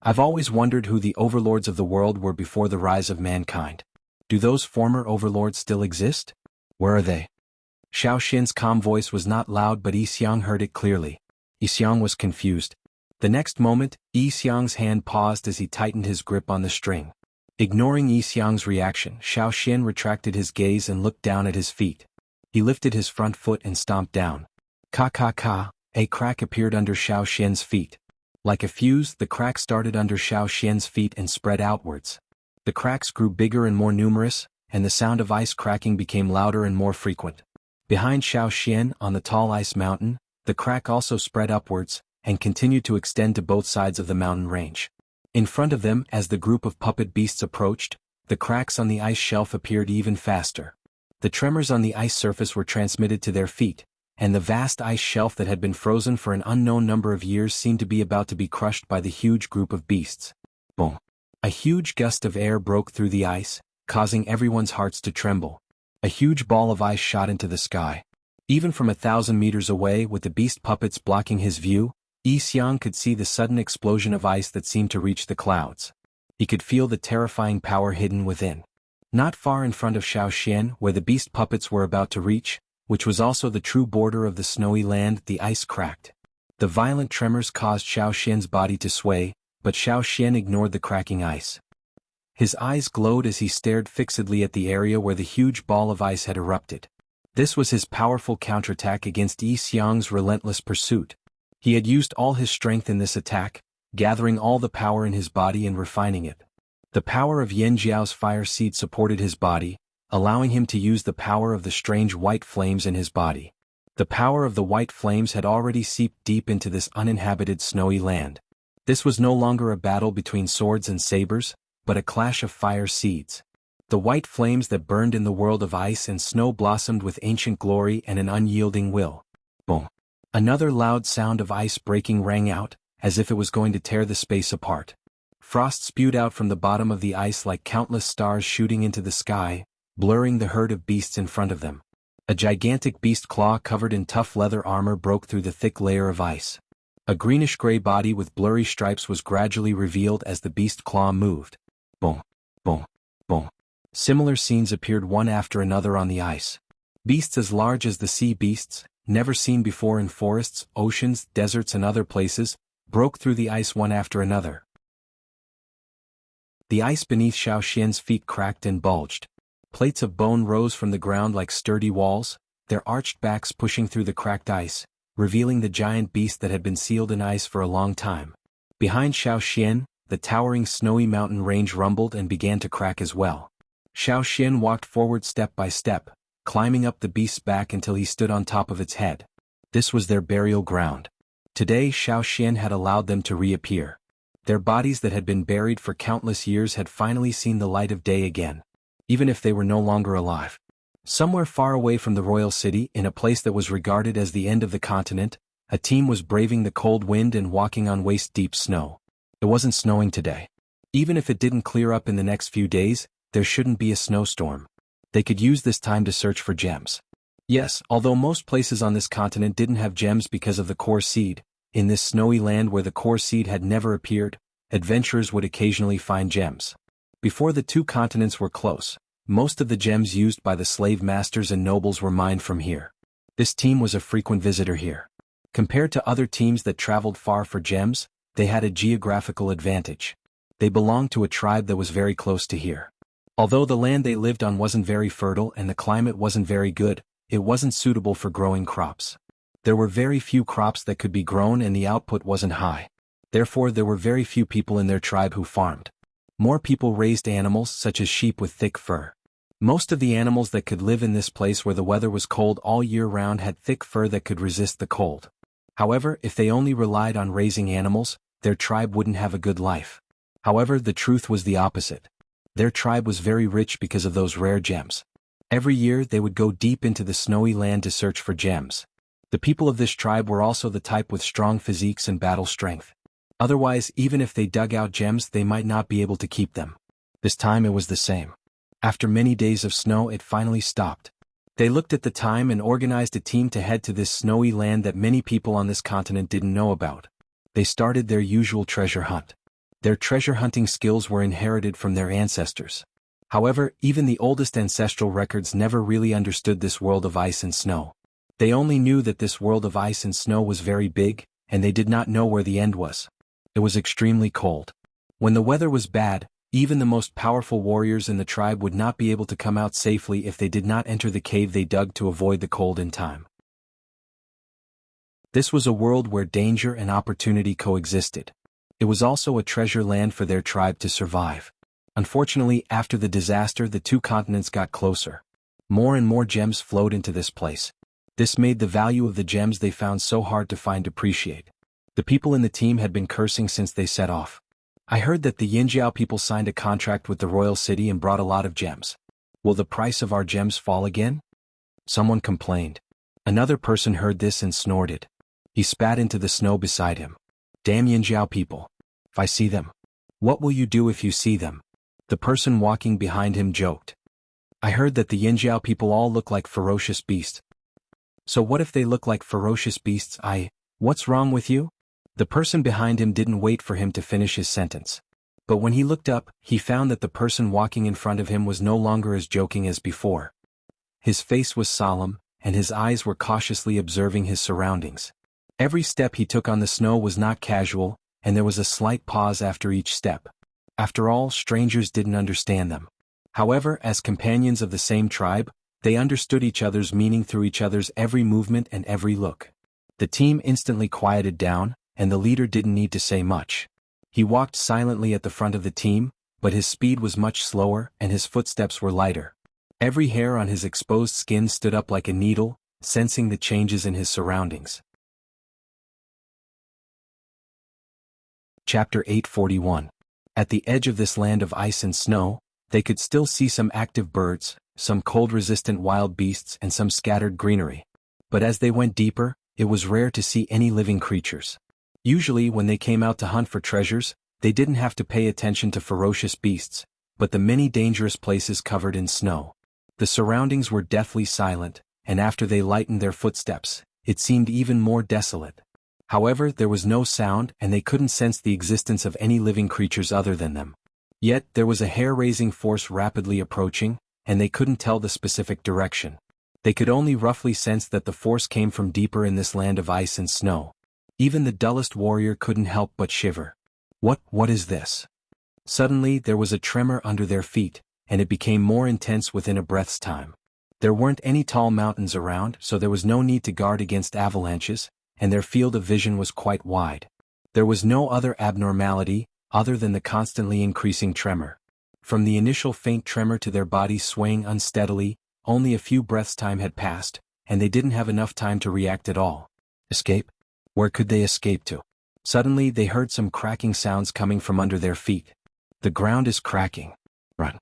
I've always wondered who the overlords of the world were before the rise of mankind. Do those former overlords still exist? Where are they? Xiao Xian's calm voice was not loud, but Yixiang heard it clearly. Yixiang was confused. The next moment, Yixiang's hand paused as he tightened his grip on the string. Ignoring Yixiang's reaction, Xiao Xian retracted his gaze and looked down at his feet. He lifted his front foot and stomped down. Ka. A crack appeared under Xiao Xian's feet. Like a fuse, the crack started under Xiao Xian's feet and spread outwards. The cracks grew bigger and more numerous, and the sound of ice cracking became louder and more frequent. Behind Xiao Xian, on the tall ice mountain, the crack also spread upwards, and continued to extend to both sides of the mountain range. In front of them, as the group of puppet beasts approached, the cracks on the ice shelf appeared even faster. The tremors on the ice surface were transmitted to their feet, and the vast ice shelf that had been frozen for an unknown number of years seemed to be about to be crushed by the huge group of beasts. Boom! A huge gust of air broke through the ice, causing everyone's hearts to tremble. A huge ball of ice shot into the sky. Even from 1,000 meters away, with the beast puppets blocking his view, Yixiang could see the sudden explosion of ice that seemed to reach the clouds. He could feel the terrifying power hidden within. Not far in front of Xiao Xian, where the beast puppets were about to reach, which was also the true border of the snowy land, the ice cracked. The violent tremors caused Xiao Xian's body to sway, but Xiao Xian ignored the cracking ice. His eyes glowed as he stared fixedly at the area where the huge ball of ice had erupted. This was his powerful counterattack against Yixiang's relentless pursuit. He had used all his strength in this attack, gathering all the power in his body and refining it. The power of Yanjiao's fire seed supported his body, allowing him to use the power of the strange white flames in his body. The power of the white flames had already seeped deep into this uninhabited snowy land. This was no longer a battle between swords and sabers, but a clash of fire seeds. The white flames that burned in the world of ice and snow blossomed with ancient glory and an unyielding will. Boom! Another loud sound of ice breaking rang out, as if it was going to tear the space apart. Frost spewed out from the bottom of the ice like countless stars shooting into the sky, blurring the herd of beasts in front of them. A gigantic beast claw covered in tough leather armor broke through the thick layer of ice. A greenish-gray body with blurry stripes was gradually revealed as the beast claw moved. Boom! Boom! Boom! Similar scenes appeared one after another on the ice. Beasts as large as the sea beasts, never seen before in forests, oceans, deserts and other places, broke through the ice one after another. The ice beneath Xiao Xian's feet cracked and bulged. Plates of bone rose from the ground like sturdy walls, their arched backs pushing through the cracked ice, revealing the giant beast that had been sealed in ice for a long time. Behind Xiao Xian, the towering snowy mountain range rumbled and began to crack as well. Xiao Xian walked forward step by step, climbing up the beast's back until he stood on top of its head. This was their burial ground. Today Xiao Xian had allowed them to reappear. Their bodies that had been buried for countless years had finally seen the light of day again, even if they were no longer alive. Somewhere far away from the royal city, in a place that was regarded as the end of the continent, a team was braving the cold wind and walking on waist-deep snow. It wasn't snowing today. Even if it didn't clear up in the next few days, there shouldn't be a snowstorm. They could use this time to search for gems. Yes, although most places on this continent didn't have gems because of the core seed, in this snowy land where the core seed had never appeared, adventurers would occasionally find gems. Before the two continents were close, most of the gems used by the slave masters and nobles were mined from here. This team was a frequent visitor here. Compared to other teams that traveled far for gems, they had a geographical advantage. They belonged to a tribe that was very close to here. Although the land they lived on wasn't very fertile and the climate wasn't very good, it wasn't suitable for growing crops. There were very few crops that could be grown and the output wasn't high. Therefore there were very few people in their tribe who farmed. More people raised animals such as sheep with thick fur. Most of the animals that could live in this place where the weather was cold all year round had thick fur that could resist the cold. However, if they only relied on raising animals, their tribe wouldn't have a good life. However, the truth was the opposite. Their tribe was very rich because of those rare gems. Every year they would go deep into the snowy land to search for gems. The people of this tribe were also the type with strong physiques and battle strength. Otherwise, even if they dug out gems, they might not be able to keep them. This time it was the same. After many days of snow, it finally stopped. They looked at the time and organized a team to head to this snowy land that many people on this continent didn't know about. They started their usual treasure hunt. Their treasure hunting skills were inherited from their ancestors. However, even the oldest ancestral records never really understood this world of ice and snow. They only knew that this world of ice and snow was very big, and they did not know where the end was. It was extremely cold. When the weather was bad, even the most powerful warriors in the tribe would not be able to come out safely if they did not enter the cave they dug to avoid the cold in time. This was a world where danger and opportunity coexisted. It was also a treasure land for their tribe to survive. Unfortunately, after the disaster, the two continents got closer. More and more gems flowed into this place. This made the value of the gems they found so hard to find depreciate. The people in the team had been cursing since they set off. I heard that the Yinjiao people signed a contract with the royal city and brought a lot of gems. Will the price of our gems fall again? Someone complained. Another person heard this and snorted. He spat into the snow beside him. Damn Yinjiao people. If I see them. What will you do if you see them? The person walking behind him joked. I heard that the Yinjiao people all look like ferocious beasts. So what if they look like ferocious beasts? What's wrong with you? The person behind him didn't wait for him to finish his sentence. But when he looked up, he found that the person walking in front of him was no longer as joking as before. His face was solemn, and his eyes were cautiously observing his surroundings. Every step he took on the snow was not casual, and there was a slight pause after each step. After all, strangers didn't understand them. However, as companions of the same tribe, they understood each other's meaning through each other's every movement and every look. The team instantly quieted down, and the leader didn't need to say much. He walked silently at the front of the team, but his speed was much slower and his footsteps were lighter. Every hair on his exposed skin stood up like a needle, sensing the changes in his surroundings. Chapter 841. At the edge of this land of ice and snow, they could still see some active birds, some cold-resistant wild beasts and some scattered greenery. But as they went deeper, it was rare to see any living creatures. Usually when they came out to hunt for treasures, they didn't have to pay attention to ferocious beasts, but the many dangerous places covered in snow. The surroundings were deathly silent, and after they lightened their footsteps, it seemed even more desolate. However, there was no sound and they couldn't sense the existence of any living creatures other than them. Yet, there was a hair-raising force rapidly approaching, and they couldn't tell the specific direction. They could only roughly sense that the force came from deeper in this land of ice and snow. Even the dullest warrior couldn't help but shiver. What is this? Suddenly there was a tremor under their feet, and it became more intense within a breath's time. There weren't any tall mountains around, so there was no need to guard against avalanches, and their field of vision was quite wide. There was no other abnormality, other than the constantly increasing tremor. From the initial faint tremor to their bodies swaying unsteadily, only a few breaths' time had passed, and they didn't have enough time to react at all. Escape? Where could they escape to? Suddenly they heard some cracking sounds coming from under their feet. The ground is cracking. Run.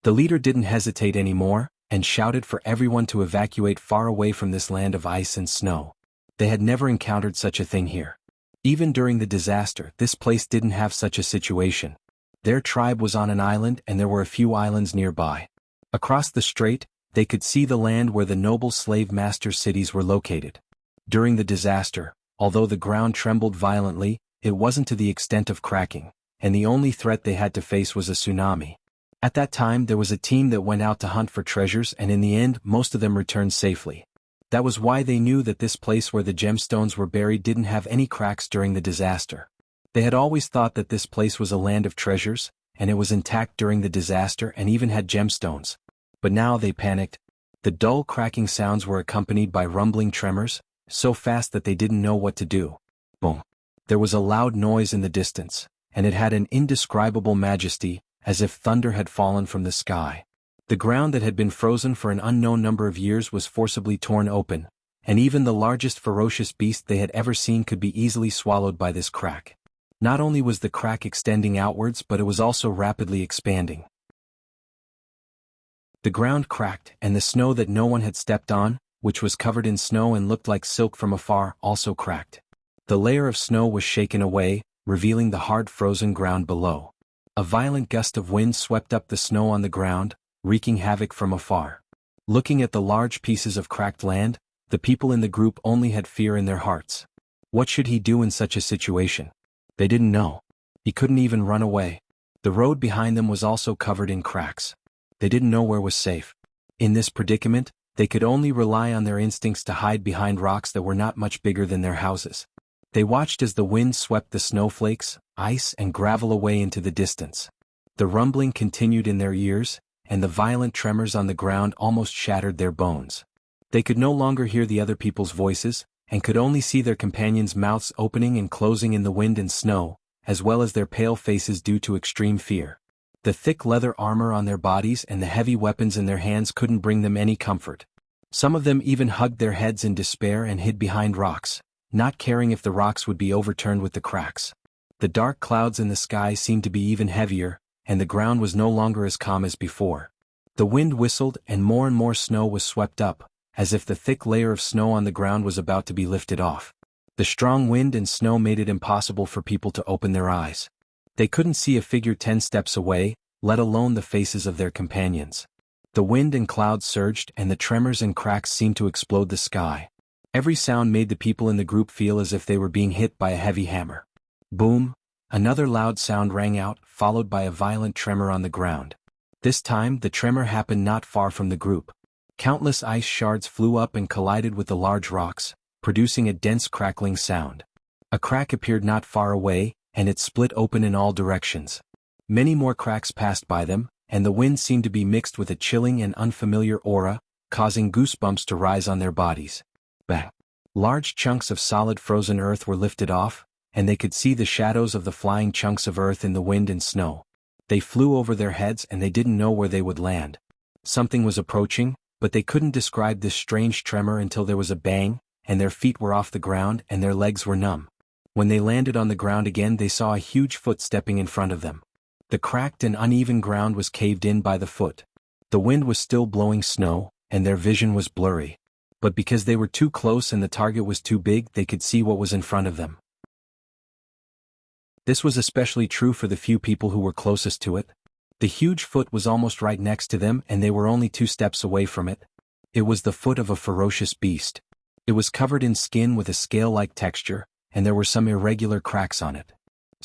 The leader didn't hesitate anymore, and shouted for everyone to evacuate far away from this land of ice and snow. They had never encountered such a thing here. Even during the disaster, this place didn't have such a situation. Their tribe was on an island and there were a few islands nearby. Across the strait, they could see the land where the noble slave master cities were located. During the disaster, although the ground trembled violently, it wasn't to the extent of cracking, and the only threat they had to face was a tsunami. At that time there was a team that went out to hunt for treasures, and in the end most of them returned safely. That was why they knew that this place where the gemstones were buried didn't have any cracks during the disaster. They had always thought that this place was a land of treasures, and it was intact during the disaster and even had gemstones. But now they panicked. The dull cracking sounds were accompanied by rumbling tremors, so fast that they didn't know what to do. Boom. There was a loud noise in the distance, and it had an indescribable majesty, as if thunder had fallen from the sky. The ground that had been frozen for an unknown number of years was forcibly torn open, and even the largest ferocious beast they had ever seen could be easily swallowed by this crack. Not only was the crack extending outwards, but it was also rapidly expanding. The ground cracked, and the snow that no one had stepped on, which was covered in snow and looked like silk from afar, also cracked. The layer of snow was shaken away, revealing the hard frozen ground below. A violent gust of wind swept up the snow on the ground, wreaking havoc from afar. Looking at the large pieces of cracked land, the people in the group only had fear in their hearts. What should he do in such a situation? They didn't know. He couldn't even run away. The road behind them was also covered in cracks. They didn't know where was safe. In this predicament, they could only rely on their instincts to hide behind rocks that were not much bigger than their houses. They watched as the wind swept the snowflakes, ice and gravel away into the distance. The rumbling continued in their ears, and the violent tremors on the ground almost shattered their bones. They could no longer hear the other people's voices, and could only see their companions' mouths opening and closing in the wind and snow, as well as their pale faces due to extreme fear. The thick leather armor on their bodies and the heavy weapons in their hands couldn't bring them any comfort. Some of them even hugged their heads in despair and hid behind rocks, not caring if the rocks would be overturned with the cracks. The dark clouds in the sky seemed to be even heavier, and the ground was no longer as calm as before. The wind whistled and more snow was swept up, as if the thick layer of snow on the ground was about to be lifted off. The strong wind and snow made it impossible for people to open their eyes. They couldn't see a figure 10 steps away, let alone the faces of their companions. The wind and clouds surged and the tremors and cracks seemed to explode the sky. Every sound made the people in the group feel as if they were being hit by a heavy hammer. Boom! Another loud sound rang out, followed by a violent tremor on the ground. This time the tremor happened not far from the group. Countless ice shards flew up and collided with the large rocks, producing a dense crackling sound. A crack appeared not far away, and it split open in all directions. Many more cracks passed by them, and the wind seemed to be mixed with a chilling and unfamiliar aura, causing goosebumps to rise on their bodies. Bang! Large chunks of solid frozen earth were lifted off, and they could see the shadows of the flying chunks of earth in the wind and snow. They flew over their heads and they didn't know where they would land. Something was approaching, but they couldn't describe this strange tremor until there was a bang, and their feet were off the ground and their legs were numb. When they landed on the ground again, they saw a huge foot stepping in front of them. The cracked and uneven ground was caved in by the foot. The wind was still blowing snow, and their vision was blurry. But because they were too close and the target was too big, they could see what was in front of them. This was especially true for the few people who were closest to it. The huge foot was almost right next to them and they were only 2 steps away from it. It was the foot of a ferocious beast. It was covered in skin with a scale-like texture, and there were some irregular cracks on it.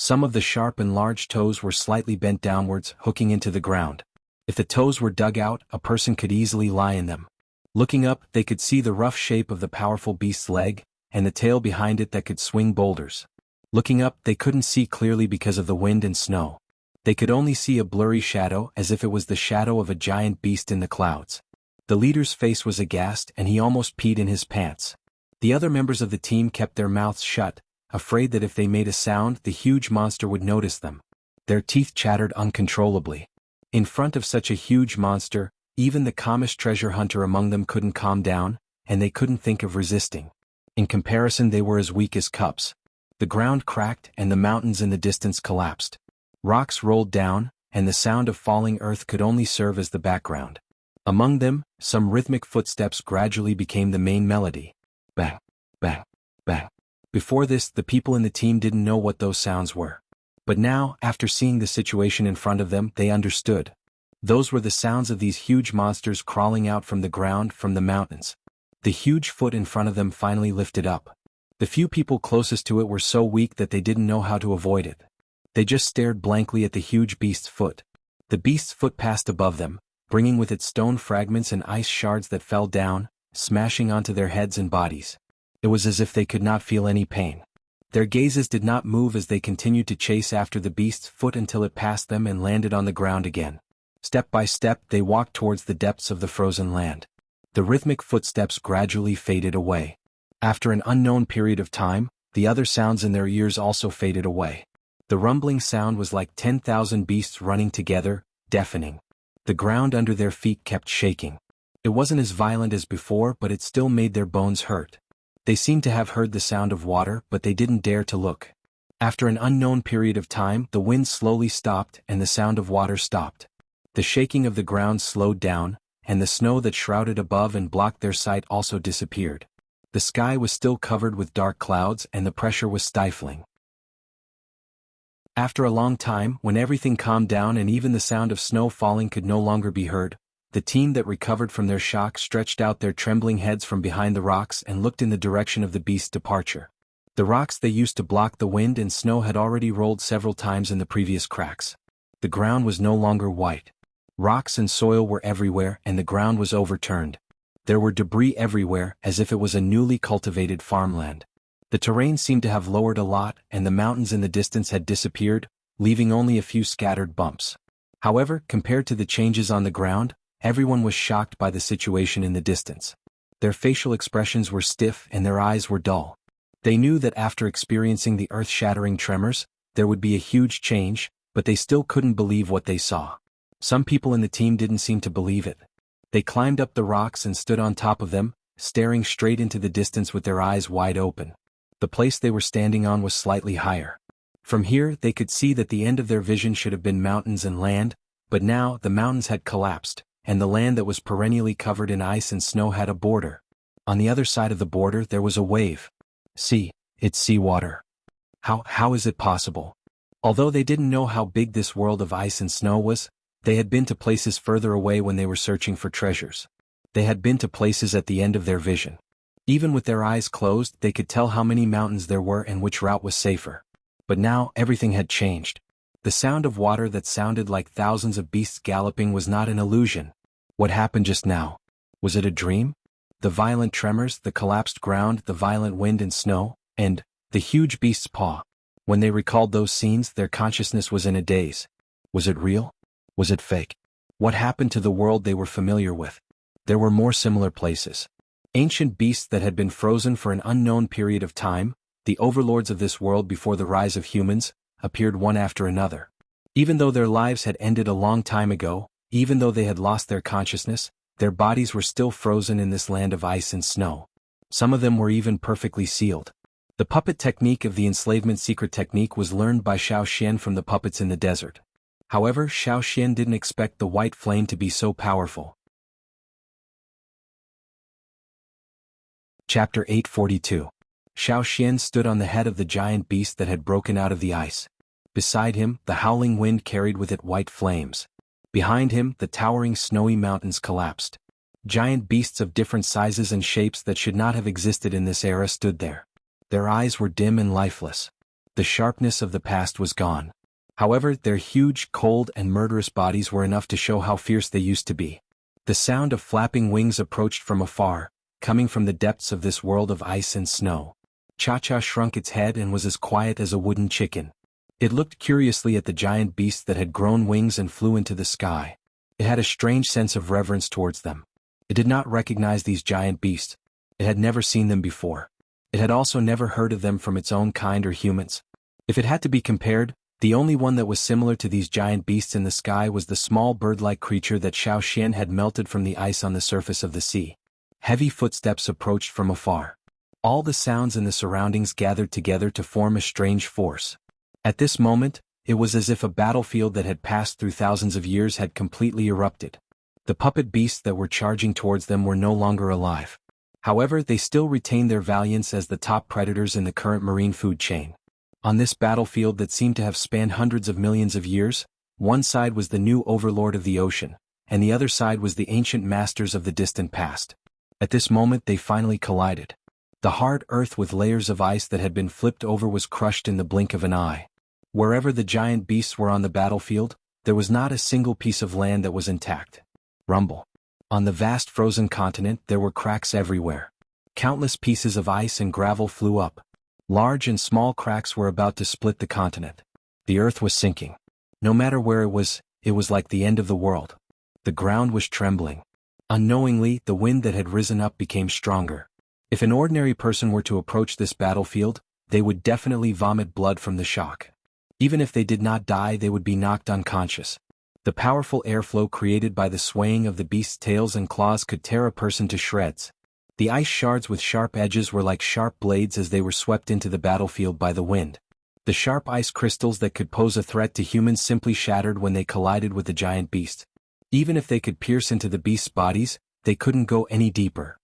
Some of the sharp and large toes were slightly bent downwards, hooking into the ground. If the toes were dug out, a person could easily lie in them. Looking up, they could see the rough shape of the powerful beast's leg, and the tail behind it that could swing boulders. Looking up, they couldn't see clearly because of the wind and snow. They could only see a blurry shadow, as if it was the shadow of a giant beast in the clouds. The leader's face was aghast, and he almost peed in his pants. The other members of the team kept their mouths shut, afraid that if they made a sound, the huge monster would notice them. Their teeth chattered uncontrollably. In front of such a huge monster, even the calmest treasure hunter among them couldn't calm down, and they couldn't think of resisting. In comparison, they were as weak as cups. The ground cracked, and the mountains in the distance collapsed. Rocks rolled down, and the sound of falling earth could only serve as the background. Among them, some rhythmic footsteps gradually became the main melody. Bang, bang, bang. Before this, the people in the team didn't know what those sounds were. But now, after seeing the situation in front of them, they understood. Those were the sounds of these huge monsters crawling out from the ground, from the mountains. The huge foot in front of them finally lifted up. The few people closest to it were so weak that they didn't know how to avoid it. They just stared blankly at the huge beast's foot. The beast's foot passed above them, bringing with it stone fragments and ice shards that fell down, smashing onto their heads and bodies. It was as if they could not feel any pain. Their gazes did not move as they continued to chase after the beast's foot until it passed them and landed on the ground again. Step by step, they walked towards the depths of the frozen land. The rhythmic footsteps gradually faded away. After an unknown period of time, the other sounds in their ears also faded away. The rumbling sound was like 10,000 beasts running together, deafening. The ground under their feet kept shaking. It wasn't as violent as before, but it still made their bones hurt. They seemed to have heard the sound of water, but they didn't dare to look. After an unknown period of time, the wind slowly stopped and the sound of water stopped. The shaking of the ground slowed down, and the snow that shrouded above and blocked their sight also disappeared. The sky was still covered with dark clouds and the pressure was stifling. After a long time, when everything calmed down and even the sound of snow falling could no longer be heard, the team that recovered from their shock stretched out their trembling heads from behind the rocks and looked in the direction of the beast's departure. The rocks they used to block the wind and snow had already rolled several times in the previous cracks. The ground was no longer white. Rocks and soil were everywhere and the ground was overturned. There were debris everywhere, as if it was a newly cultivated farmland. The terrain seemed to have lowered a lot and the mountains in the distance had disappeared, leaving only a few scattered bumps. However, compared to the changes on the ground, everyone was shocked by the situation in the distance. Their facial expressions were stiff and their eyes were dull. They knew that after experiencing the earth-shattering tremors, there would be a huge change, but they still couldn't believe what they saw. Some people in the team didn't seem to believe it. They climbed up the rocks and stood on top of them, staring straight into the distance with their eyes wide open. The place they were standing on was slightly higher. From here, they could see that the end of their vision should have been mountains and land, but now the mountains had collapsed, and the land that was perennially covered in ice and snow had a border. On the other side of the border there was a wave. See, it's seawater. How is it possible? Although they didn't know how big this world of ice and snow was, they had been to places further away when they were searching for treasures. They had been to places at the end of their vision. Even with their eyes closed, they could tell how many mountains there were and which route was safer. But now, everything had changed. The sound of water that sounded like thousands of beasts galloping was not an illusion. What happened just now? Was it a dream? The violent tremors, the collapsed ground, the violent wind and snow, and the huge beast's paw. When they recalled those scenes, their consciousness was in a daze. Was it real? Was it fake? What happened to the world they were familiar with? There were more similar places. Ancient beasts that had been frozen for an unknown period of time, the overlords of this world before the rise of humans, appeared one after another. Even though their lives had ended a long time ago, even though they had lost their consciousness, their bodies were still frozen in this land of ice and snow. Some of them were even perfectly sealed. The puppet technique of the enslavement secret technique was learned by Xiao Xian from the puppets in the desert. However, Xiao Xian didn't expect the white flame to be so powerful. Chapter 842. Xiao Xian stood on the head of the giant beast that had broken out of the ice. Beside him, the howling wind carried with it white flames. Behind him, the towering snowy mountains collapsed. Giant beasts of different sizes and shapes that should not have existed in this era stood there. Their eyes were dim and lifeless. The sharpness of the past was gone. However, their huge, cold and murderous bodies were enough to show how fierce they used to be. The sound of flapping wings approached from afar, coming from the depths of this world of ice and snow. Cha-Cha shrunk its head and was as quiet as a wooden chicken. It looked curiously at the giant beasts that had grown wings and flew into the sky. It had a strange sense of reverence towards them. It did not recognize these giant beasts. It had never seen them before. It had also never heard of them from its own kind or humans. If it had to be compared, the only one that was similar to these giant beasts in the sky was the small bird-like creature that Xiao Xian had melted from the ice on the surface of the sea. Heavy footsteps approached from afar. All the sounds in the surroundings gathered together to form a strange force. At this moment, it was as if a battlefield that had passed through thousands of years had completely erupted. The puppet beasts that were charging towards them were no longer alive. However, they still retained their valiance as the top predators in the current marine food chain. On this battlefield that seemed to have spanned hundreds of millions of years, one side was the new overlord of the ocean, and the other side was the ancient masters of the distant past. At this moment they finally collided. The hard earth with layers of ice that had been flipped over was crushed in the blink of an eye. Wherever the giant beasts were on the battlefield, there was not a single piece of land that was intact. Rumble. On the vast frozen continent there were cracks everywhere. Countless pieces of ice and gravel flew up. Large and small cracks were about to split the continent. The earth was sinking. No matter where it was like the end of the world. The ground was trembling. Unknowingly, the wind that had risen up became stronger. If an ordinary person were to approach this battlefield, they would definitely vomit blood from the shock. Even if they did not die, they would be knocked unconscious. The powerful airflow created by the swaying of the beast's tails and claws could tear a person to shreds. The ice shards with sharp edges were like sharp blades as they were swept into the battlefield by the wind. The sharp ice crystals that could pose a threat to humans simply shattered when they collided with the giant beast. Even if they could pierce into the beast's bodies, they couldn't go any deeper.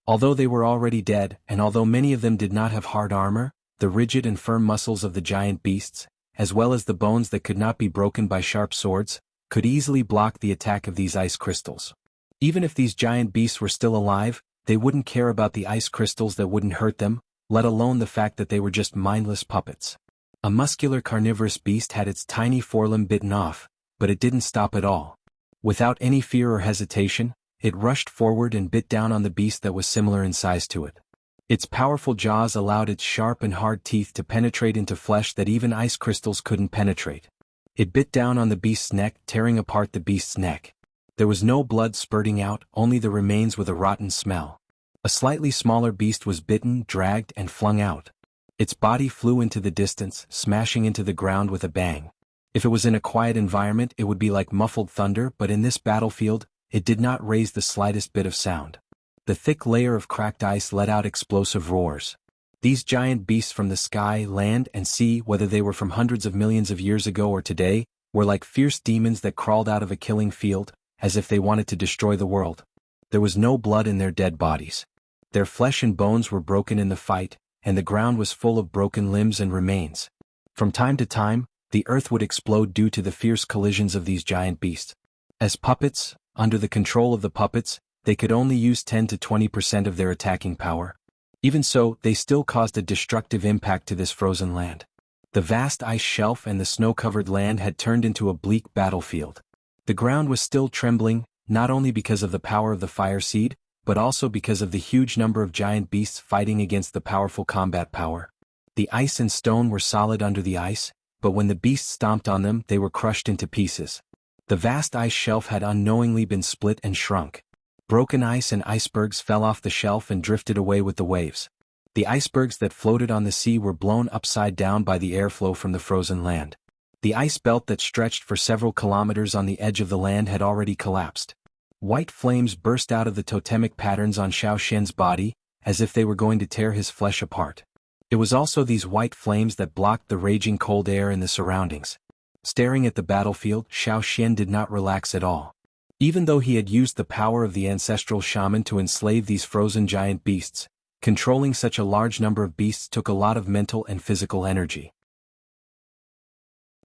Although they were already dead, and although many of them did not have hard armor, the rigid and firm muscles of the giant beasts, as well as the bones that could not be broken by sharp swords, could easily block the attack of these ice crystals. Even if these giant beasts were still alive, they wouldn't care about the ice crystals that wouldn't hurt them, let alone the fact that they were just mindless puppets. A muscular carnivorous beast had its tiny forelimb bitten off, but it didn't stop at all. Without any fear or hesitation, it rushed forward and bit down on the beast that was similar in size to it. Its powerful jaws allowed its sharp and hard teeth to penetrate into flesh that even ice crystals couldn't penetrate. It bit down on the beast's neck, tearing apart the beast's neck. There was no blood spurting out, only the remains with a rotten smell. A slightly smaller beast was bitten, dragged, and flung out. Its body flew into the distance, smashing into the ground with a bang. If it was in a quiet environment, it would be like muffled thunder, but in this battlefield, it did not raise the slightest bit of sound. The thick layer of cracked ice let out explosive roars. These giant beasts from the sky, land, and sea, whether they were from hundreds of millions of years ago or today, were like fierce demons that crawled out of a killing field, as if they wanted to destroy the world. There was no blood in their dead bodies. Their flesh and bones were broken in the fight, and the ground was full of broken limbs and remains. From time to time, the earth would explode due to the fierce collisions of these giant beasts. As puppets, under the control of the puppets, they could only use 10 to 20% of their attacking power. Even so, they still caused a destructive impact to this frozen land. The vast ice shelf and the snow-covered land had turned into a bleak battlefield. The ground was still trembling, not only because of the power of the fire seed, but also because of the huge number of giant beasts fighting against the powerful combat power. The ice and stone were solid under the ice, but when the beasts stomped on them, they were crushed into pieces. The vast ice shelf had unknowingly been split and shrunk. Broken ice and icebergs fell off the shelf and drifted away with the waves. The icebergs that floated on the sea were blown upside down by the airflow from the frozen land. The ice belt that stretched for several kilometers on the edge of the land had already collapsed. White flames burst out of the totemic patterns on Xiao Xian's body, as if they were going to tear his flesh apart. It was also these white flames that blocked the raging cold air in the surroundings. Staring at the battlefield, Xiao Xian did not relax at all. Even though he had used the power of the ancestral shaman to enslave these frozen giant beasts, controlling such a large number of beasts took a lot of mental and physical energy.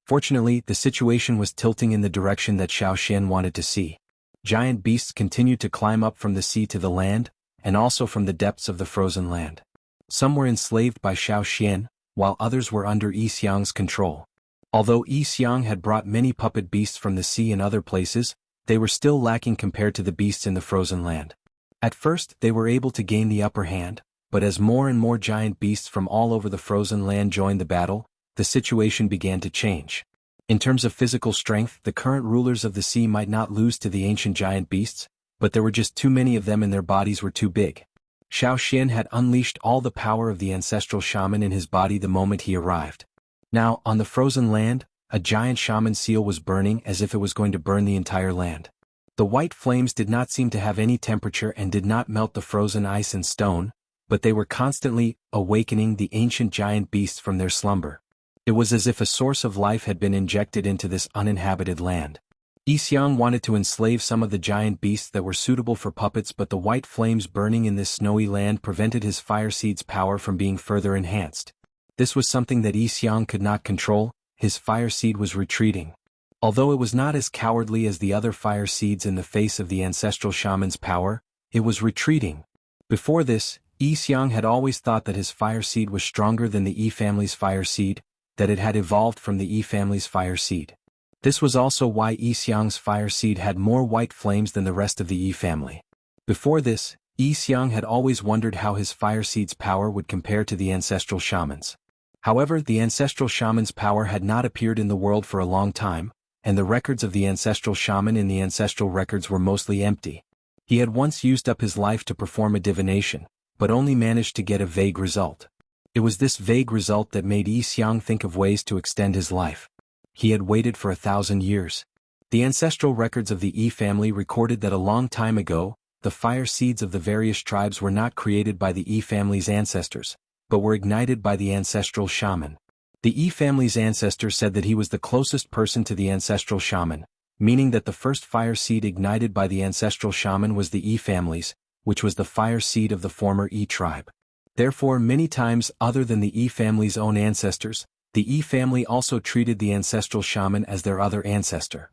Fortunately, the situation was tilting in the direction that Xiao Xian wanted to see. Giant beasts continued to climb up from the sea to the land, and also from the depths of the frozen land. Some were enslaved by Xiao Xian, while others were under Yi Xiang's control. Although Yi Xiang had brought many puppet beasts from the sea and other places, they were still lacking compared to the beasts in the frozen land. At first, they were able to gain the upper hand, but as more and more giant beasts from all over the frozen land joined the battle, the situation began to change. In terms of physical strength, the current rulers of the sea might not lose to the ancient giant beasts, but there were just too many of them and their bodies were too big. Xiao Xian had unleashed all the power of the ancestral shaman in his body the moment he arrived. Now, on the frozen land, a giant shaman seal was burning as if it was going to burn the entire land. The white flames did not seem to have any temperature and did not melt the frozen ice and stone, but they were constantly awakening the ancient giant beasts from their slumber. It was as if a source of life had been injected into this uninhabited land. Yi Xiang wanted to enslave some of the giant beasts that were suitable for puppets, but the white flames burning in this snowy land prevented his fire seed's power from being further enhanced. This was something that Yi Xiang could not control. His fire seed was retreating. Although it was not as cowardly as the other fire seeds in the face of the ancestral shaman's power, it was retreating. Before this, Yi Xiang had always thought that his fire seed was stronger than the Yi family's fire seed, that it had evolved from the Yi family's fire seed. This was also why Yi Xiang's fire seed had more white flames than the rest of the Yi family. Before this, Yi Xiang had always wondered how his fire seed's power would compare to the ancestral shaman's. However, the ancestral shaman's power had not appeared in the world for a long time, and the records of the ancestral shaman in the ancestral records were mostly empty. He had once used up his life to perform a divination, but only managed to get a vague result. It was this vague result that made Yi Xiang think of ways to extend his life. He had waited for 1,000 years. The ancestral records of the Yi family recorded that a long time ago, the fire seeds of the various tribes were not created by the Yi family's ancestors, but were ignited by the ancestral shaman. The Yi family's ancestor said that he was the closest person to the ancestral shaman, meaning that the first fire seed ignited by the ancestral shaman was the Yi family's, which was the fire seed of the former Yi tribe. Therefore, many times other than the Yi family's own ancestors, the Yi family also treated the ancestral shaman as their other ancestor.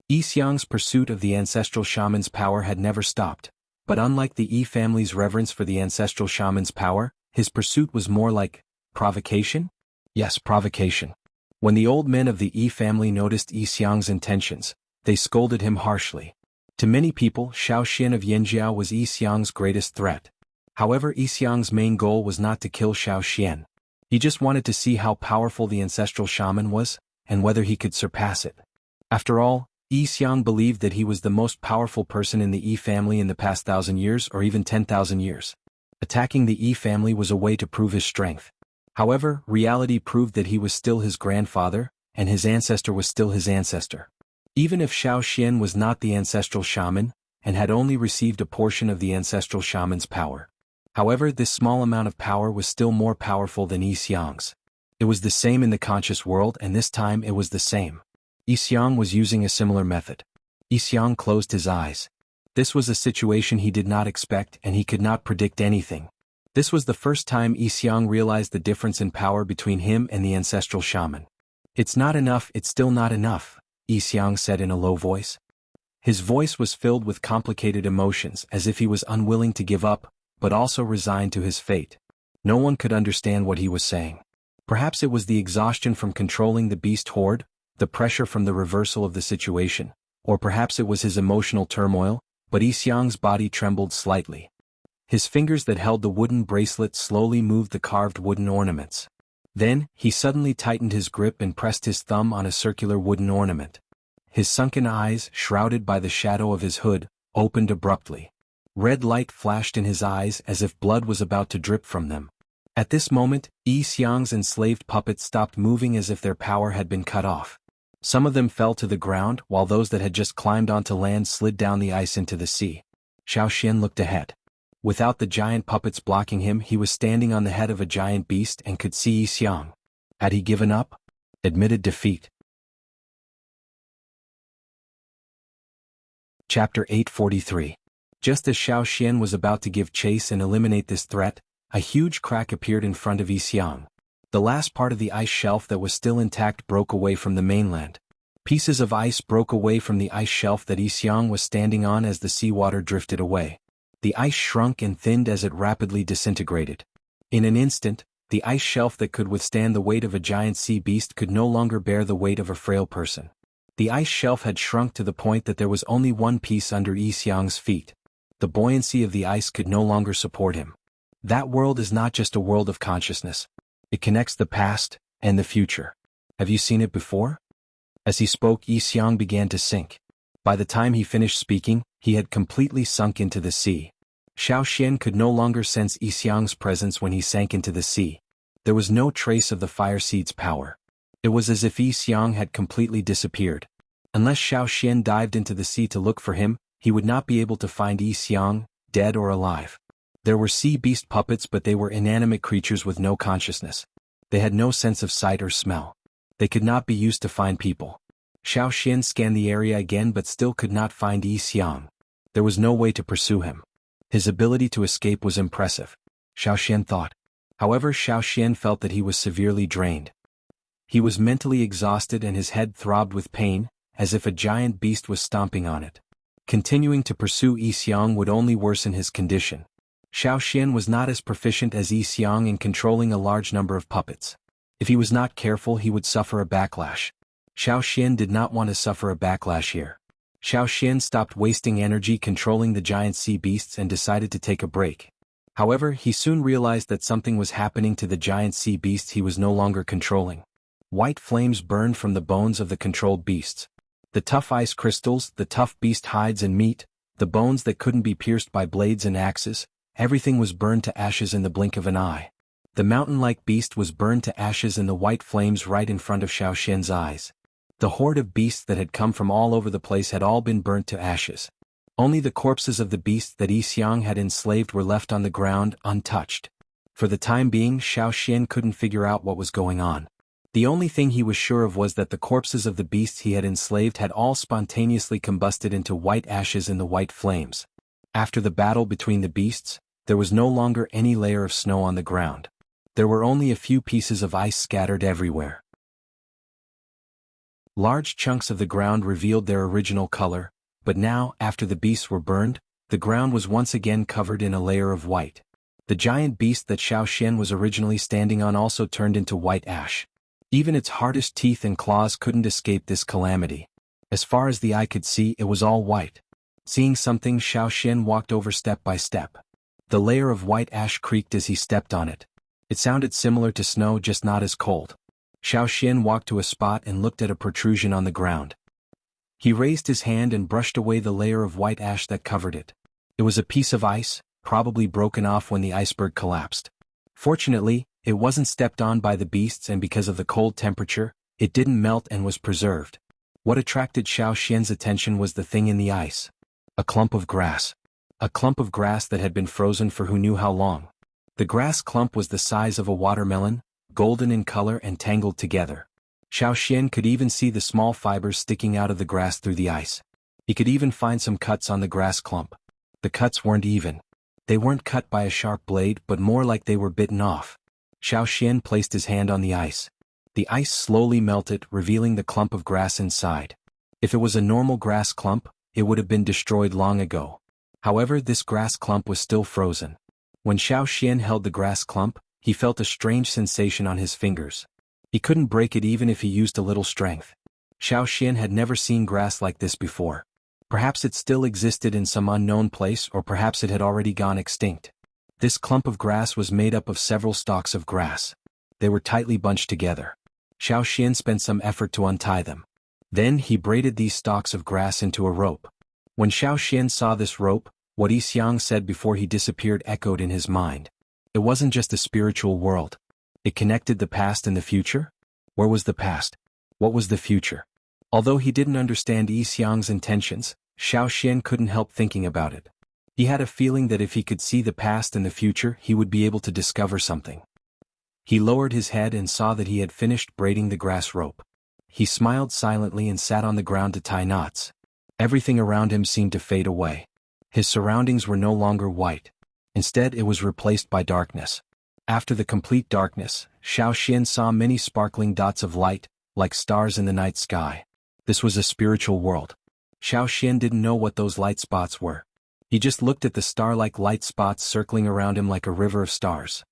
Yi Xiang's pursuit of the ancestral shaman's power had never stopped, but unlike the Yi family's reverence for the ancestral shaman's power, his pursuit was more like provocation? Yes, provocation. When the old men of the Yi family noticed Yi Xiang's intentions, they scolded him harshly. To many people, Xiao Xian of Yanjiao was Yi Xiang's greatest threat. However, Yi Xiang's main goal was not to kill Xiao Xian. He just wanted to see how powerful the ancestral shaman was, and whether he could surpass it. After all, Yi Xiang believed that he was the most powerful person in the Yi family in the past 1,000 years or even 10,000 years. Attacking the Yi family was a way to prove his strength. However, reality proved that he was still his grandfather, and his ancestor was still his ancestor. Even if Xiao Xian was not the ancestral shaman, and had only received a portion of the ancestral shaman's power. However, this small amount of power was still more powerful than Yi Xiang's. It was the same in the conscious world, and this time it was the same. Yi Xiang was using a similar method. Yi Xiang closed his eyes. This was a situation he did not expect, and he could not predict anything. This was the first time Yi Xiang realized the difference in power between him and the ancestral shaman. "It's not enough, it's still not enough," Yi Xiang said in a low voice. His voice was filled with complicated emotions, as if he was unwilling to give up, but also resigned to his fate. No one could understand what he was saying. Perhaps it was the exhaustion from controlling the beast horde, the pressure from the reversal of the situation, or perhaps it was his emotional turmoil, but Yi Xiang's body trembled slightly. His fingers that held the wooden bracelet slowly moved the carved wooden ornaments. Then, he suddenly tightened his grip and pressed his thumb on a circular wooden ornament. His sunken eyes, shrouded by the shadow of his hood, opened abruptly. Red light flashed in his eyes as if blood was about to drip from them. At this moment, Yi Xiang's enslaved puppets stopped moving as if their power had been cut off. Some of them fell to the ground, while those that had just climbed onto land slid down the ice into the sea. Xiao Xian looked ahead. Without the giant puppets blocking him, he was standing on the head of a giant beast and could see Yi Xiang. Had he given up? Admitted defeat. Chapter 843. Just as Xiao Xian was about to give chase and eliminate this threat, a huge crack appeared in front of Yi Xiang. The last part of the ice shelf that was still intact broke away from the mainland. Pieces of ice broke away from the ice shelf that Yi Xiang was standing on as the seawater drifted away. The ice shrunk and thinned as it rapidly disintegrated. In an instant, The ice shelf that could withstand the weight of a giant sea beast could no longer bear the weight of a frail person. The ice shelf had shrunk to the point that there was only one piece under Yi Xiang's feet. The buoyancy of the ice could no longer support him. That world is not just a world of consciousness. It connects the past and the future. Have you seen it before? As he spoke, Yi Xiang began to sink. By the time he finished speaking, he had completely sunk into the sea. Xiaoxian could no longer sense Yi Xiang's presence when he sank into the sea. There was no trace of the fire seed's power. It was as if Yi Xiang had completely disappeared. Unless Xiaoxian dived into the sea to look for him, he would not be able to find Yi Xiang, dead or alive. There were sea beast puppets, but they were inanimate creatures with no consciousness. They had no sense of sight or smell. They could not be used to find people. Xiaoxian scanned the area again but still could not find Yi Xiang. There was no way to pursue him. His ability to escape was impressive, Xiaoxian thought. However, Xiaoxian felt that he was severely drained. He was mentally exhausted and his head throbbed with pain, as if a giant beast was stomping on it. Continuing to pursue Yi Xiang would only worsen his condition. Xiaoxian was not as proficient as Yi Xiang in controlling a large number of puppets. If he was not careful, he would suffer a backlash. Xiaoxian did not want to suffer a backlash here. Xiaoxian stopped wasting energy controlling the giant sea beasts and decided to take a break. However, he soon realized that something was happening to the giant sea beasts he was no longer controlling. White flames burned from the bones of the controlled beasts. The tough ice crystals, the tough beast hides and meat, the bones that couldn't be pierced by blades and axes, everything was burned to ashes in the blink of an eye. The mountain-like beast was burned to ashes in the white flames right in front of Xiaoxian's eyes. The horde of beasts that had come from all over the place had all been burnt to ashes. Only the corpses of the beasts that Yi Xiang had enslaved were left on the ground, untouched. For the time being, Xiaoxian couldn't figure out what was going on. The only thing he was sure of was that the corpses of the beasts he had enslaved had all spontaneously combusted into white ashes in the white flames. After the battle between the beasts, there was no longer any layer of snow on the ground. There were only a few pieces of ice scattered everywhere. Large chunks of the ground revealed their original color, but now, after the beasts were burned, the ground was once again covered in a layer of white. The giant beast that Xiaoxian was originally standing on also turned into white ash. Even its hardest teeth and claws couldn't escape this calamity. As far as the eye could see, it was all white. Seeing something, Xiaoxian walked over step by step. The layer of white ash creaked as he stepped on it. It sounded similar to snow, just not as cold. Xiaoxian walked to a spot and looked at a protrusion on the ground. He raised his hand and brushed away the layer of white ash that covered it. It was a piece of ice, probably broken off when the iceberg collapsed. Fortunately, it wasn't stepped on by the beasts, and because of the cold temperature, it didn't melt and was preserved. What attracted Xiaoxian's attention was the thing in the ice. A clump of grass. A clump of grass that had been frozen for who knew how long. The grass clump was the size of a watermelon, golden in color and tangled together. Xiaoxian could even see the small fibers sticking out of the grass through the ice. He could even find some cuts on the grass clump. The cuts weren't even. They weren't cut by a sharp blade, but more like they were bitten off. Xiaoxian placed his hand on the ice. The ice slowly melted, revealing the clump of grass inside. If it was a normal grass clump, it would have been destroyed long ago. However, this grass clump was still frozen. When Xiaoxian held the grass clump, he felt a strange sensation on his fingers. He couldn't break it even if he used a little strength. Xiaoxian had never seen grass like this before. Perhaps it still existed in some unknown place, or perhaps it had already gone extinct. This clump of grass was made up of several stalks of grass. They were tightly bunched together. Xiaoxian spent some effort to untie them. Then he braided these stalks of grass into a rope. When Xiaoxian saw this rope, what Yi Xiang said before he disappeared echoed in his mind. It wasn't just a spiritual world. It connected the past and the future? Where was the past? What was the future? Although he didn't understand Yi Xiang's intentions, Xiaoxian couldn't help thinking about it. He had a feeling that if he could see the past and the future, he would be able to discover something. He lowered his head and saw that he had finished braiding the grass rope. He smiled silently and sat on the ground to tie knots. Everything around him seemed to fade away. His surroundings were no longer white. Instead, it was replaced by darkness. After the complete darkness, Xiaoxian saw many sparkling dots of light, like stars in the night sky. This was a spiritual world. Xiaoxian didn't know what those light spots were. He just looked at the star-like light spots circling around him like a river of stars.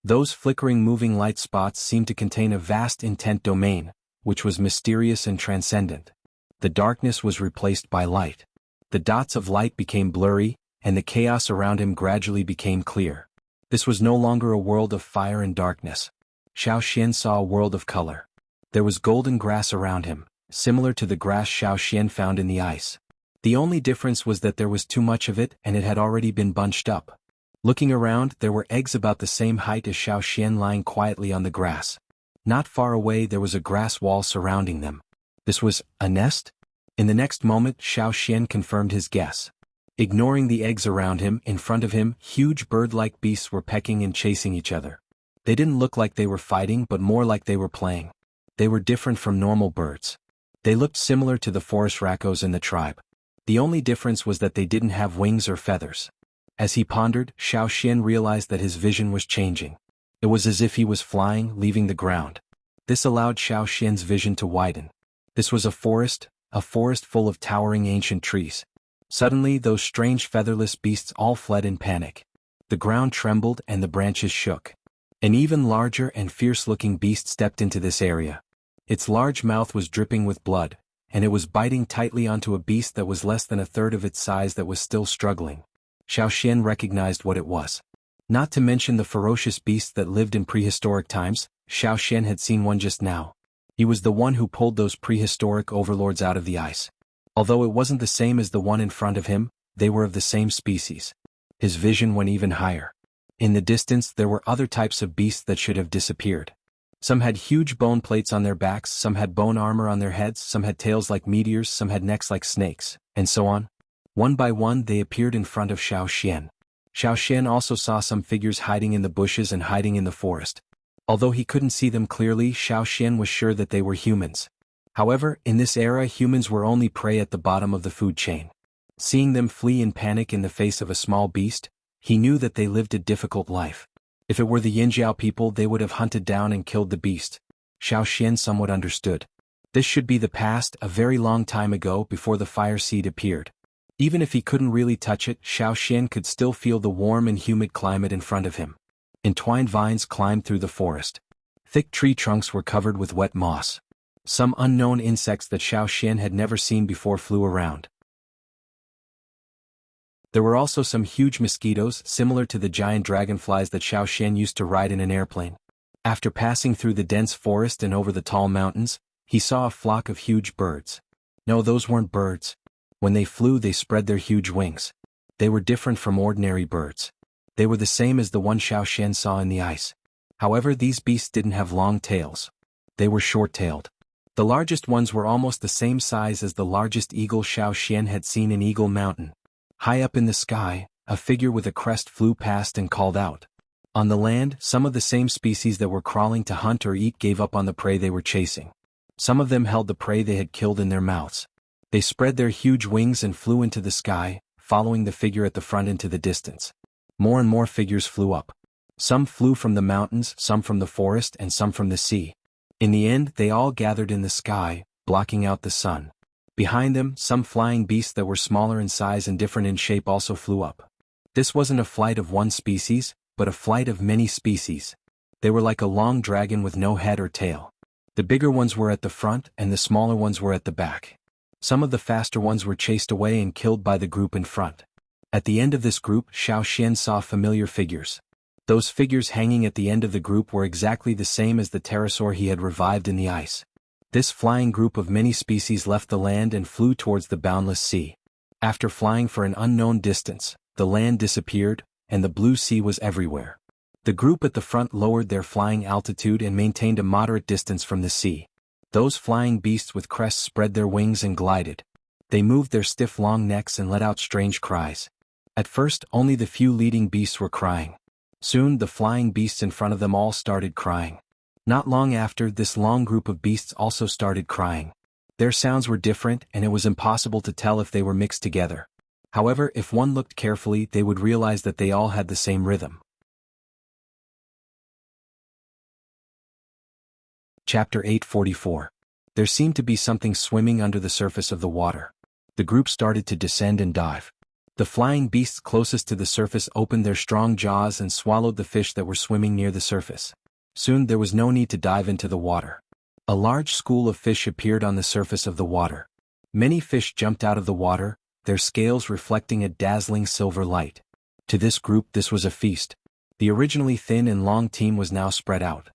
Those flickering moving light spots seemed to contain a vast intent domain, which was mysterious and transcendent. The darkness was replaced by light. The dots of light became blurry, and the chaos around him gradually became clear. This was no longer a world of fire and darkness. Xiao Xian saw a world of color. There was golden grass around him, similar to the grass Xiao Xian found in the ice. The only difference was that there was too much of it and it had already been bunched up. Looking around, there were eggs about the same height as Xiao Xian lying quietly on the grass. Not far away there was a grass wall surrounding them. This was a nest? In the next moment Xiao Xian confirmed his guess. Ignoring the eggs around him, in front of him, huge bird-like beasts were pecking and chasing each other. They didn't look like they were fighting but more like they were playing. They were different from normal birds. They looked similar to the forest raccoons in the tribe. The only difference was that they didn't have wings or feathers. As he pondered, Xiao Xian realized that his vision was changing. It was as if he was flying, leaving the ground. This allowed Xiao Xian's vision to widen. This was a forest full of towering ancient trees. Suddenly those strange featherless beasts all fled in panic. The ground trembled and the branches shook. An even larger and fierce-looking beast stepped into this area. Its large mouth was dripping with blood, and it was biting tightly onto a beast that was less than a third of its size that was still struggling. Xiao Xian recognized what it was. Not to mention the ferocious beasts that lived in prehistoric times, Xiao Xian had seen one just now. He was the one who pulled those prehistoric overlords out of the ice. Although it wasn't the same as the one in front of him, they were of the same species. His vision went even higher. In the distance there were other types of beasts that should have disappeared. Some had huge bone plates on their backs, some had bone armor on their heads, some had tails like meteors, some had necks like snakes, and so on. One by one they appeared in front of Xiao Xian. Xiao Xian also saw some figures hiding in the bushes and hiding in the forest. Although he couldn't see them clearly, Xiao Xian was sure that they were humans. However, in this era humans were only prey at the bottom of the food chain. Seeing them flee in panic in the face of a small beast, he knew that they lived a difficult life. If it were the Yinjiao people they would have hunted down and killed the beast. Xiao Xian somewhat understood. This should be the past, a very long time ago before the fire seed appeared. Even if he couldn't really touch it, Xiao Xian could still feel the warm and humid climate in front of him. Entwined vines climbed through the forest. Thick tree trunks were covered with wet moss. Some unknown insects that Xiao Xian had never seen before flew around. There were also some huge mosquitoes similar to the giant dragonflies that Xiao Xian used to ride in an airplane. After passing through the dense forest and over the tall mountains, he saw a flock of huge birds. No, those weren't birds. When they flew they spread their huge wings. They were different from ordinary birds. They were the same as the one Xiao Xian saw in the ice. However, these beasts didn't have long tails. They were short-tailed. The largest ones were almost the same size as the largest eagle Xiao Xian had seen in Eagle Mountain. High up in the sky, a figure with a crest flew past and called out. On the land, some of the same species that were crawling to hunt or eat gave up on the prey they were chasing. Some of them held the prey they had killed in their mouths. They spread their huge wings and flew into the sky, following the figure at the front into the distance. More and more figures flew up. Some flew from the mountains, some from the forest, and some from the sea. In the end, they all gathered in the sky, blocking out the sun. Behind them, some flying beasts that were smaller in size and different in shape also flew up. This wasn't a flight of one species, but a flight of many species. They were like a long dragon with no head or tail. The bigger ones were at the front and the smaller ones were at the back. Some of the faster ones were chased away and killed by the group in front. At the end of this group, Xiao Xian saw familiar figures. Those figures hanging at the end of the group were exactly the same as the pterosaur he had revived in the ice. This flying group of many species left the land and flew towards the boundless sea. After flying for an unknown distance, the land disappeared, and the blue sea was everywhere. The group at the front lowered their flying altitude and maintained a moderate distance from the sea. Those flying beasts with crests spread their wings and glided. They moved their stiff long necks and let out strange cries. At first, only the few leading beasts were crying. Soon the flying beasts in front of them all started crying. Not long after, this long group of beasts also started crying. Their sounds were different and it was impossible to tell if they were mixed together. However, if one looked carefully they would realize that they all had the same rhythm. Chapter 844. There seemed to be something swimming under the surface of the water. The group started to descend and dive. The flying beasts closest to the surface opened their strong jaws and swallowed the fish that were swimming near the surface. Soon there was no need to dive into the water. A large school of fish appeared on the surface of the water. Many fish jumped out of the water, their scales reflecting a dazzling silver light. To this group this was a feast. The originally thin and long team was now spread out.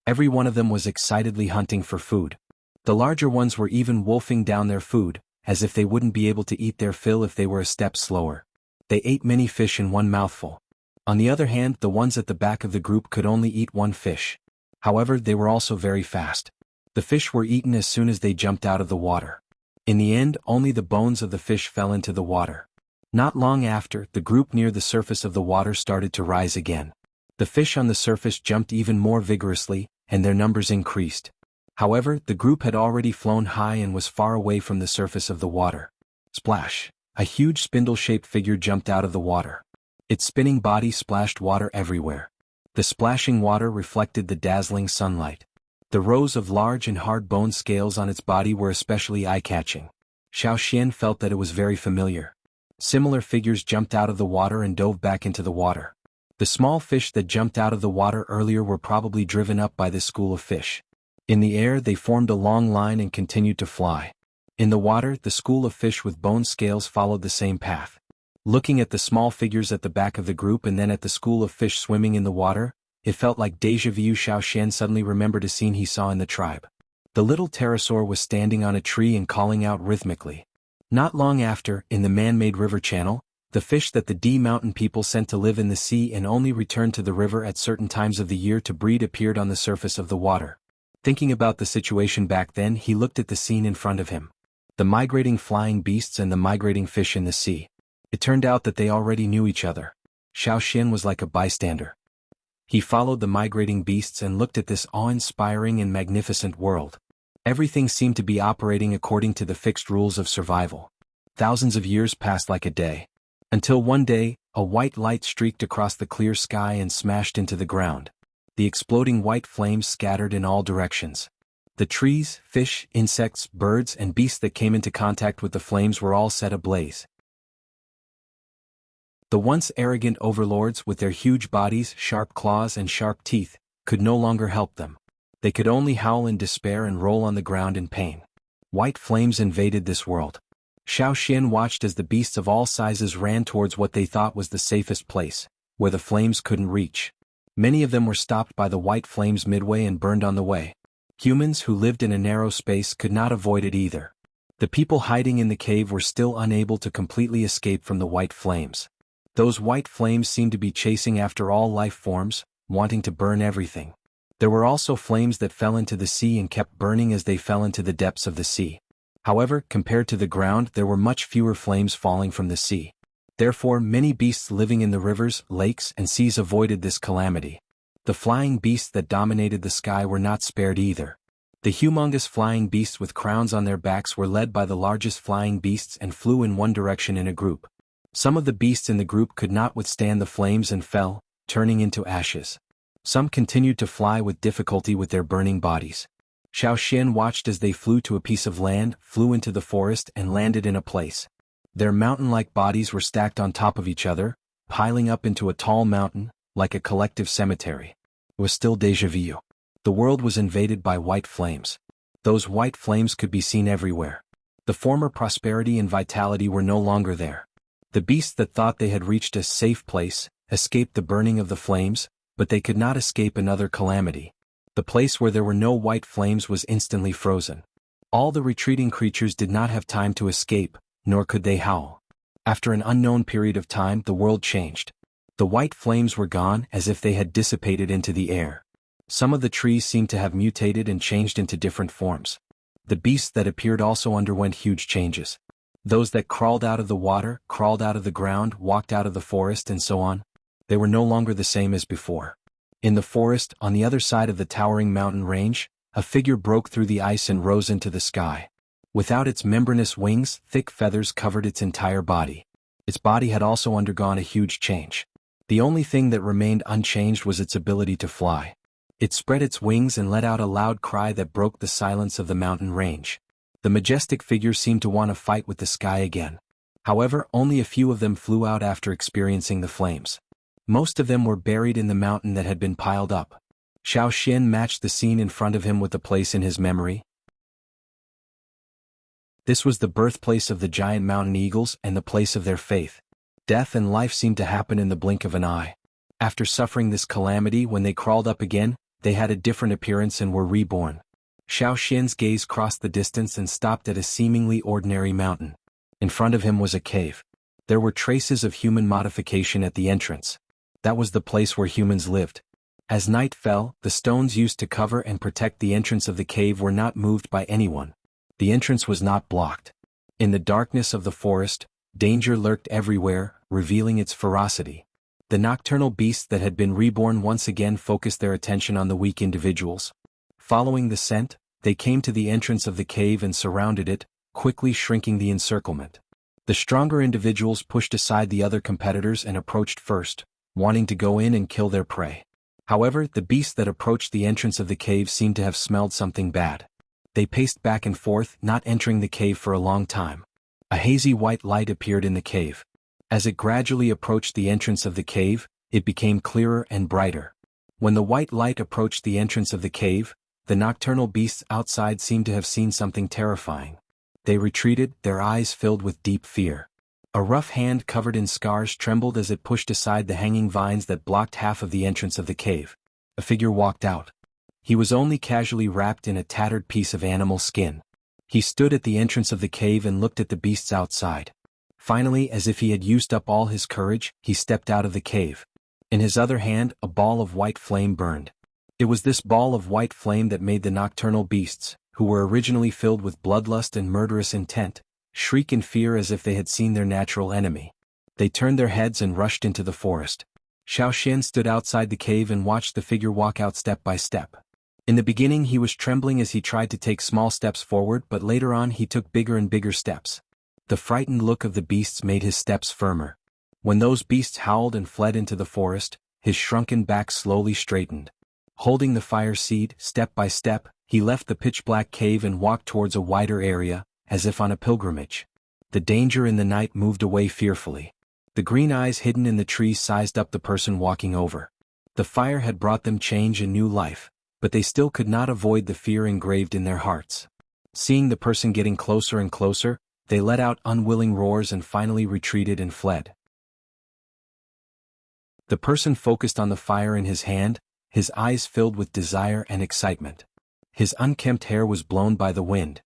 Every one of them was excitedly hunting for food. The larger ones were even wolfing down their food, as if they wouldn't be able to eat their fill if they were a step slower. They ate many fish in one mouthful. On the other hand, the ones at the back of the group could only eat one fish. However, they were also very fast. The fish were eaten as soon as they jumped out of the water. In the end, only the bones of the fish fell into the water. Not long after, the group near the surface of the water started to rise again. The fish on the surface jumped even more vigorously, and their numbers increased. However, the group had already flown high and was far away from the surface of the water. Splash! A huge spindle-shaped figure jumped out of the water. Its spinning body splashed water everywhere. The splashing water reflected the dazzling sunlight. The rows of large and hard bone scales on its body were especially eye-catching. Xiao Xian felt that it was very familiar. Similar figures jumped out of the water and dove back into the water. The small fish that jumped out of the water earlier were probably driven up by this school of fish. In the air they formed a long line and continued to fly. In the water, the school of fish with bone scales followed the same path. Looking at the small figures at the back of the group and then at the school of fish swimming in the water, it felt like déjà vu. Xiao Xian suddenly remembered a scene he saw in the tribe. The little pterosaur was standing on a tree and calling out rhythmically. Not long after, in the man-made river channel, the fish that the D mountain people sent to live in the sea and only returned to the river at certain times of the year to breed appeared on the surface of the water. Thinking about the situation back then, he looked at the scene in front of him. The migrating flying beasts and the migrating fish in the sea. It turned out that they already knew each other. Xiao Xian was like a bystander. He followed the migrating beasts and looked at this awe-inspiring and magnificent world. Everything seemed to be operating according to the fixed rules of survival. Thousands of years passed like a day. Until one day, a white light streaked across the clear sky and smashed into the ground. The exploding white flames scattered in all directions. The trees, fish, insects, birds, and beasts that came into contact with the flames were all set ablaze. The once arrogant overlords with their huge bodies, sharp claws and sharp teeth, could no longer help them. They could only howl in despair and roll on the ground in pain. White flames invaded this world. Xiao Xian watched as the beasts of all sizes ran towards what they thought was the safest place, where the flames couldn't reach. Many of them were stopped by the white flames midway and burned on the way. Humans who lived in a narrow space could not avoid it either. The people hiding in the cave were still unable to completely escape from the white flames. Those white flames seemed to be chasing after all life forms, wanting to burn everything. There were also flames that fell into the sea and kept burning as they fell into the depths of the sea. However, compared to the ground, there were much fewer flames falling from the sea. Therefore, many beasts living in the rivers, lakes, and seas avoided this calamity. The flying beasts that dominated the sky were not spared either. The humongous flying beasts with crowns on their backs were led by the largest flying beasts and flew in one direction in a group. Some of the beasts in the group could not withstand the flames and fell, turning into ashes. Some continued to fly with difficulty with their burning bodies. Xiao Xian watched as they flew to a piece of land, flew into the forest, and landed in a place. Their mountain-like bodies were stacked on top of each other, piling up into a tall mountain, like a collective cemetery. It was still déjà vu. The world was invaded by white flames. Those white flames could be seen everywhere. The former prosperity and vitality were no longer there. The beasts that thought they had reached a safe place, escaped the burning of the flames, but they could not escape another calamity. The place where there were no white flames was instantly frozen. All the retreating creatures did not have time to escape, nor could they howl. After an unknown period of time, the world changed. The white flames were gone as if they had dissipated into the air. Some of the trees seemed to have mutated and changed into different forms. The beasts that appeared also underwent huge changes. Those that crawled out of the water, crawled out of the ground, walked out of the forest, and so on. They were no longer the same as before. In the forest, on the other side of the towering mountain range, a figure broke through the ice and rose into the sky. Without its membranous wings, thick feathers covered its entire body. Its body had also undergone a huge change. The only thing that remained unchanged was its ability to fly. It spread its wings and let out a loud cry that broke the silence of the mountain range. The majestic figure seemed to want to fight with the sky again. However, only a few of them flew out after experiencing the flames. Most of them were buried in the mountain that had been piled up. Xiao Xian matched the scene in front of him with the place in his memory. This was the birthplace of the giant mountain eagles and the place of their faith. Death and life seemed to happen in the blink of an eye. After suffering this calamity, when they crawled up again, they had a different appearance and were reborn. Xiao Xian's gaze crossed the distance and stopped at a seemingly ordinary mountain. In front of him was a cave. There were traces of human modification at the entrance. That was the place where humans lived. As night fell, the stones used to cover and protect the entrance of the cave were not moved by anyone. The entrance was not blocked. In the darkness of the forest, danger lurked everywhere, revealing its ferocity. The nocturnal beasts that had been reborn once again focused their attention on the weak individuals. Following the scent, they came to the entrance of the cave and surrounded it, quickly shrinking the encirclement. The stronger individuals pushed aside the other competitors and approached first, wanting to go in and kill their prey. However, the beasts that approached the entrance of the cave seemed to have smelled something bad. They paced back and forth, not entering the cave for a long time. A hazy white light appeared in the cave. As it gradually approached the entrance of the cave, it became clearer and brighter. When the white light approached the entrance of the cave, the nocturnal beasts outside seemed to have seen something terrifying. They retreated, their eyes filled with deep fear. A rough hand covered in scars trembled as it pushed aside the hanging vines that blocked half of the entrance of the cave. A figure walked out. He was only casually wrapped in a tattered piece of animal skin. He stood at the entrance of the cave and looked at the beasts outside. Finally, as if he had used up all his courage, he stepped out of the cave. In his other hand, a ball of white flame burned. It was this ball of white flame that made the nocturnal beasts, who were originally filled with bloodlust and murderous intent, shriek in fear as if they had seen their natural enemy. They turned their heads and rushed into the forest. Xiao Xian stood outside the cave and watched the figure walk out step by step. In the beginning he was trembling as he tried to take small steps forward, but later on he took bigger and bigger steps. The frightened look of the beasts made his steps firmer. When those beasts howled and fled into the forest, his shrunken back slowly straightened. Holding the fire seed, step by step, he left the pitch-black cave and walked towards a wider area, as if on a pilgrimage. The danger in the night moved away fearfully. The green eyes hidden in the trees sized up the person walking over. The fire had brought them change and new life, but they still could not avoid the fear engraved in their hearts. Seeing the person getting closer and closer, they let out unwilling roars and finally retreated and fled. The person focused on the fire in his hand, his eyes filled with desire and excitement. His unkempt hair was blown by the wind.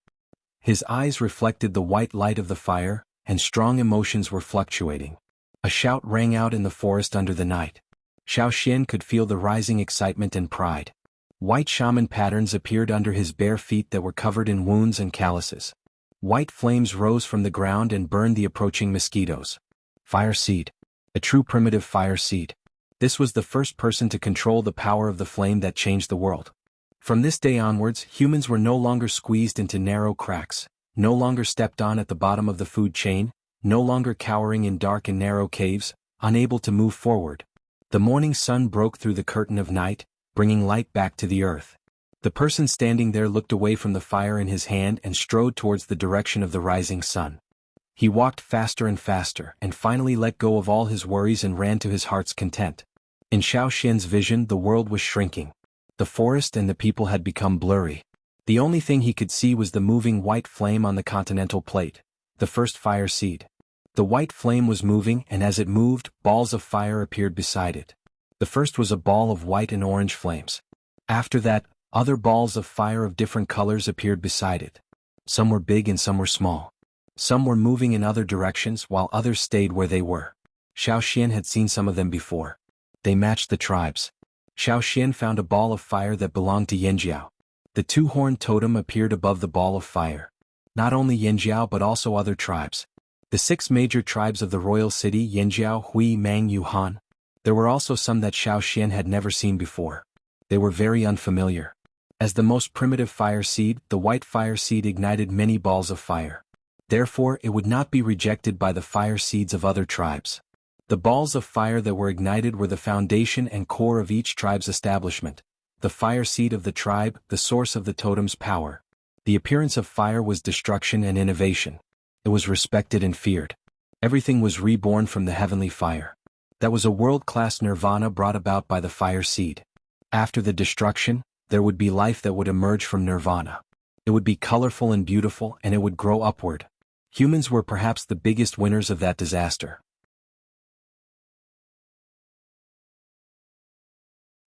His eyes reflected the white light of the fire, and strong emotions were fluctuating. A shout rang out in the forest under the night. Xiao Xian could feel the rising excitement and pride. White shaman patterns appeared under his bare feet that were covered in wounds and calluses. White flames rose from the ground and burned the approaching mosquitoes. Fire seed. A true primitive fire seed. This was the first person to control the power of the flame that changed the world. From this day onwards, humans were no longer squeezed into narrow cracks, no longer stepped on at the bottom of the food chain, no longer cowering in dark and narrow caves, unable to move forward. The morning sun broke through the curtain of night, bringing light back to the earth. The person standing there looked away from the fire in his hand and strode towards the direction of the rising sun. He walked faster and faster and finally let go of all his worries and ran to his heart's content. In Xiao Xian's vision, the world was shrinking. The forest and the people had become blurry. The only thing he could see was the moving white flame on the continental plate, the first fire seed. The white flame was moving, and as it moved, balls of fire appeared beside it. The first was a ball of white and orange flames. After that, other balls of fire of different colors appeared beside it. Some were big and some were small. Some were moving in other directions while others stayed where they were. Xiao Xian had seen some of them before. They matched the tribes. Xiao Xian found a ball of fire that belonged to Yanjiao. The two-horned totem appeared above the ball of fire. Not only Yanjiao but also other tribes. The 6 major tribes of the royal city, Yanjiao, Hui, Mang, Yuhan. There were also some that Xiao Xian had never seen before. They were very unfamiliar. As the most primitive fire seed, the white fire seed ignited many balls of fire. Therefore, it would not be rejected by the fire seeds of other tribes. The balls of fire that were ignited were the foundation and core of each tribe's establishment. The fire seed of the tribe, the source of the totem's power. The appearance of fire was destruction and innovation. It was respected and feared. Everything was reborn from the heavenly fire. That was a world-class nirvana brought about by the fire seed. After the destruction, there would be life that would emerge from nirvana. It would be colorful and beautiful, and it would grow upward. Humans were perhaps the biggest winners of that disaster.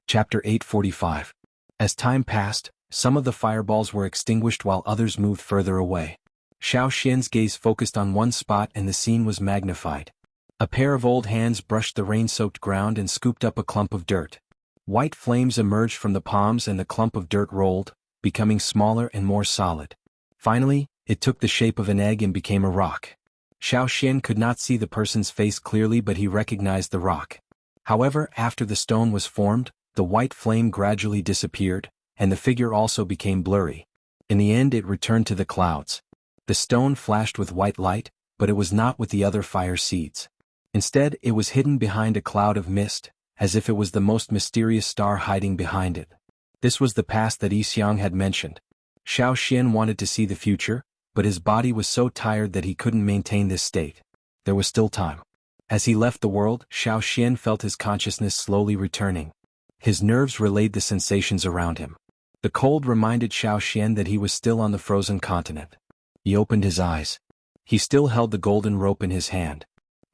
Chapter 845. As time passed, some of the fireballs were extinguished while others moved further away. Xiao Xian's gaze focused on one spot and the scene was magnified. A pair of old hands brushed the rain-soaked ground and scooped up a clump of dirt. White flames emerged from the palms and the clump of dirt rolled, becoming smaller and more solid. Finally, it took the shape of an egg and became a rock. Xiao Xian could not see the person's face clearly, but he recognized the rock. However, after the stone was formed, the white flame gradually disappeared, and the figure also became blurry. In the end, it returned to the clouds. The stone flashed with white light, but it was not with the other fire seeds. Instead, it was hidden behind a cloud of mist, as if it was the most mysterious star hiding behind it. This was the past that Yixiang had mentioned. Xiao Xian wanted to see the future, but his body was so tired that he couldn't maintain this state. There was still time. As he left the world, Xiao Xian felt his consciousness slowly returning. His nerves relayed the sensations around him. The cold reminded Xiao Xian that he was still on the frozen continent. He opened his eyes. He still held the golden rope in his hand.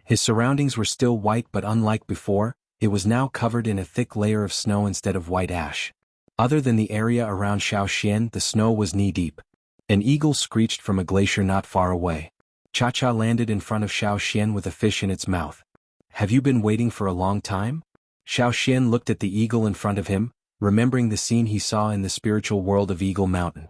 His surroundings were still white, but unlike before, it was now covered in a thick layer of snow instead of white ash. Other than the area around Xiao Xian, the snow was knee-deep. An eagle screeched from a glacier not far away. Cha-Cha landed in front of Xiao Xian with a fish in its mouth. "Have you been waiting for a long time?" Xiao Xian looked at the eagle in front of him, remembering the scene he saw in the spiritual world of Eagle Mountain.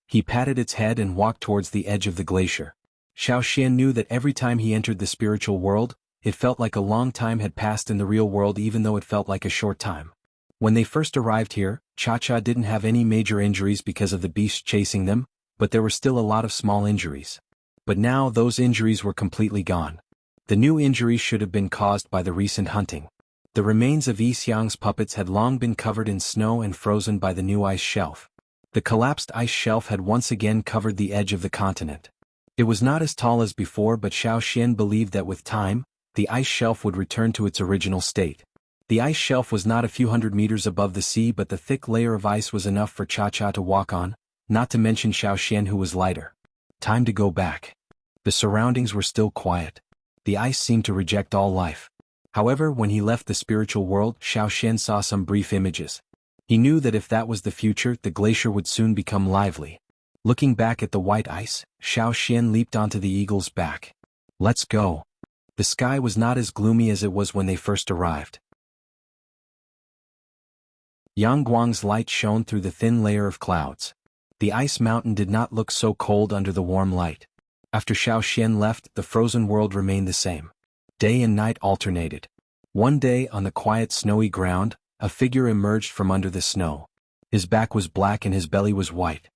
He patted its head and walked towards the edge of the glacier. Xiao Xian knew that every time he entered the spiritual world, it felt like a long time had passed in the real world, even though it felt like a short time. When they first arrived here, Cha-Cha didn't have any major injuries because of the beast chasing them, but there were still a lot of small injuries. But now those injuries were completely gone. The new injuries should have been caused by the recent hunting. The remains of Yixiang's puppets had long been covered in snow and frozen by the new ice shelf. The collapsed ice shelf had once again covered the edge of the continent. It was not as tall as before, but Xiao Xian believed that with time, the ice shelf would return to its original state. The ice shelf was not a few hundred meters above the sea, but the thick layer of ice was enough for Cha-Cha to walk on, not to mention Xiao Xian, who was lighter. Time to go back. The surroundings were still quiet. The ice seemed to reject all life. However, when he left the spiritual world, Xiao Xian saw some brief images. He knew that if that was the future, the glacier would soon become lively. Looking back at the white ice, Xiao Xian leaped onto the eagle's back. "Let's go." The sky was not as gloomy as it was when they first arrived. Yangguang's light shone through the thin layer of clouds. The ice mountain did not look so cold under the warm light. After Xiao Xian left, the frozen world remained the same. Day and night alternated. One day, on the quiet snowy ground, a figure emerged from under the snow. His back was black and his belly was white.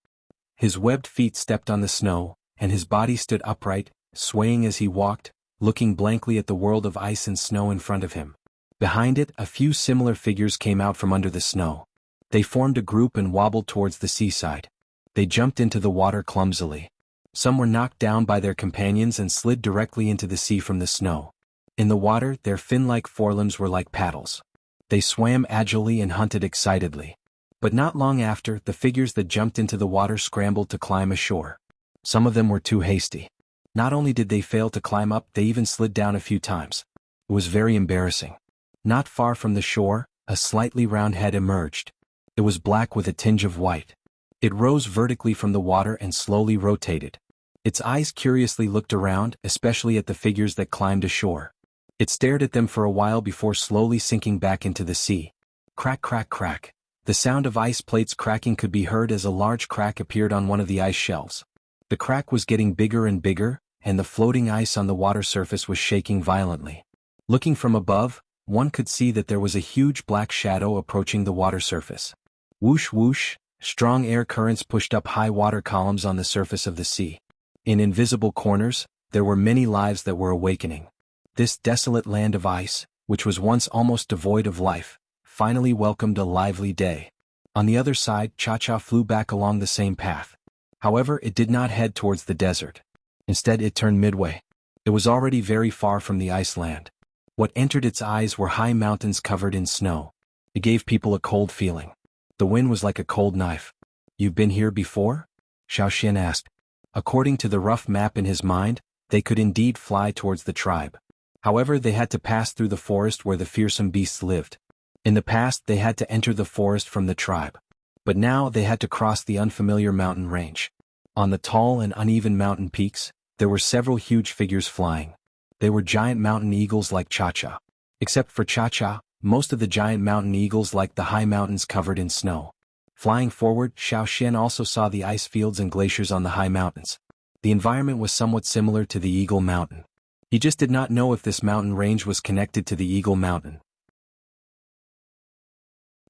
His webbed feet stepped on the snow, and his body stood upright, swaying as he walked, looking blankly at the world of ice and snow in front of him. Behind it, a few similar figures came out from under the snow. They formed a group and wobbled towards the seaside. They jumped into the water clumsily. Some were knocked down by their companions and slid directly into the sea from the snow. In the water, their fin-like forelimbs were like paddles. They swam agilely and hunted excitedly. But not long after, the figures that jumped into the water scrambled to climb ashore. Some of them were too hasty. Not only did they fail to climb up, they even slid down a few times. It was very embarrassing. Not far from the shore, a slightly round head emerged. It was black with a tinge of white. It rose vertically from the water and slowly rotated. Its eyes curiously looked around, especially at the figures that climbed ashore. It stared at them for a while before slowly sinking back into the sea. Crack, crack, crack. The sound of ice plates cracking could be heard as a large crack appeared on one of the ice shelves. The crack was getting bigger and bigger, and the floating ice on the water surface was shaking violently. Looking from above, one could see that there was a huge black shadow approaching the water surface. Whoosh whoosh, strong air currents pushed up high water columns on the surface of the sea. In invisible corners, there were many lives that were awakening. This desolate land of ice, which was once almost devoid of life, finally welcomed a lively day. On the other side, Cha-Cha flew back along the same path. However, it did not head towards the desert. Instead, it turned midway. It was already very far from the ice land. What entered its eyes were high mountains covered in snow. It gave people a cold feeling. The wind was like a cold knife. "You've been here before?" Xiao Xian asked. According to the rough map in his mind, they could indeed fly towards the tribe. However, they had to pass through the forest where the fearsome beasts lived. In the past, they had to enter the forest from the tribe. But now they had to cross the unfamiliar mountain range. On the tall and uneven mountain peaks, there were several huge figures flying. They were giant mountain eagles like Cha-Cha. Except for Cha-Cha, most of the giant mountain eagles liked the high mountains covered in snow. Flying forward, Xiao Xian also saw the ice fields and glaciers on the high mountains. The environment was somewhat similar to the Eagle Mountain. He just did not know if this mountain range was connected to the Eagle Mountain.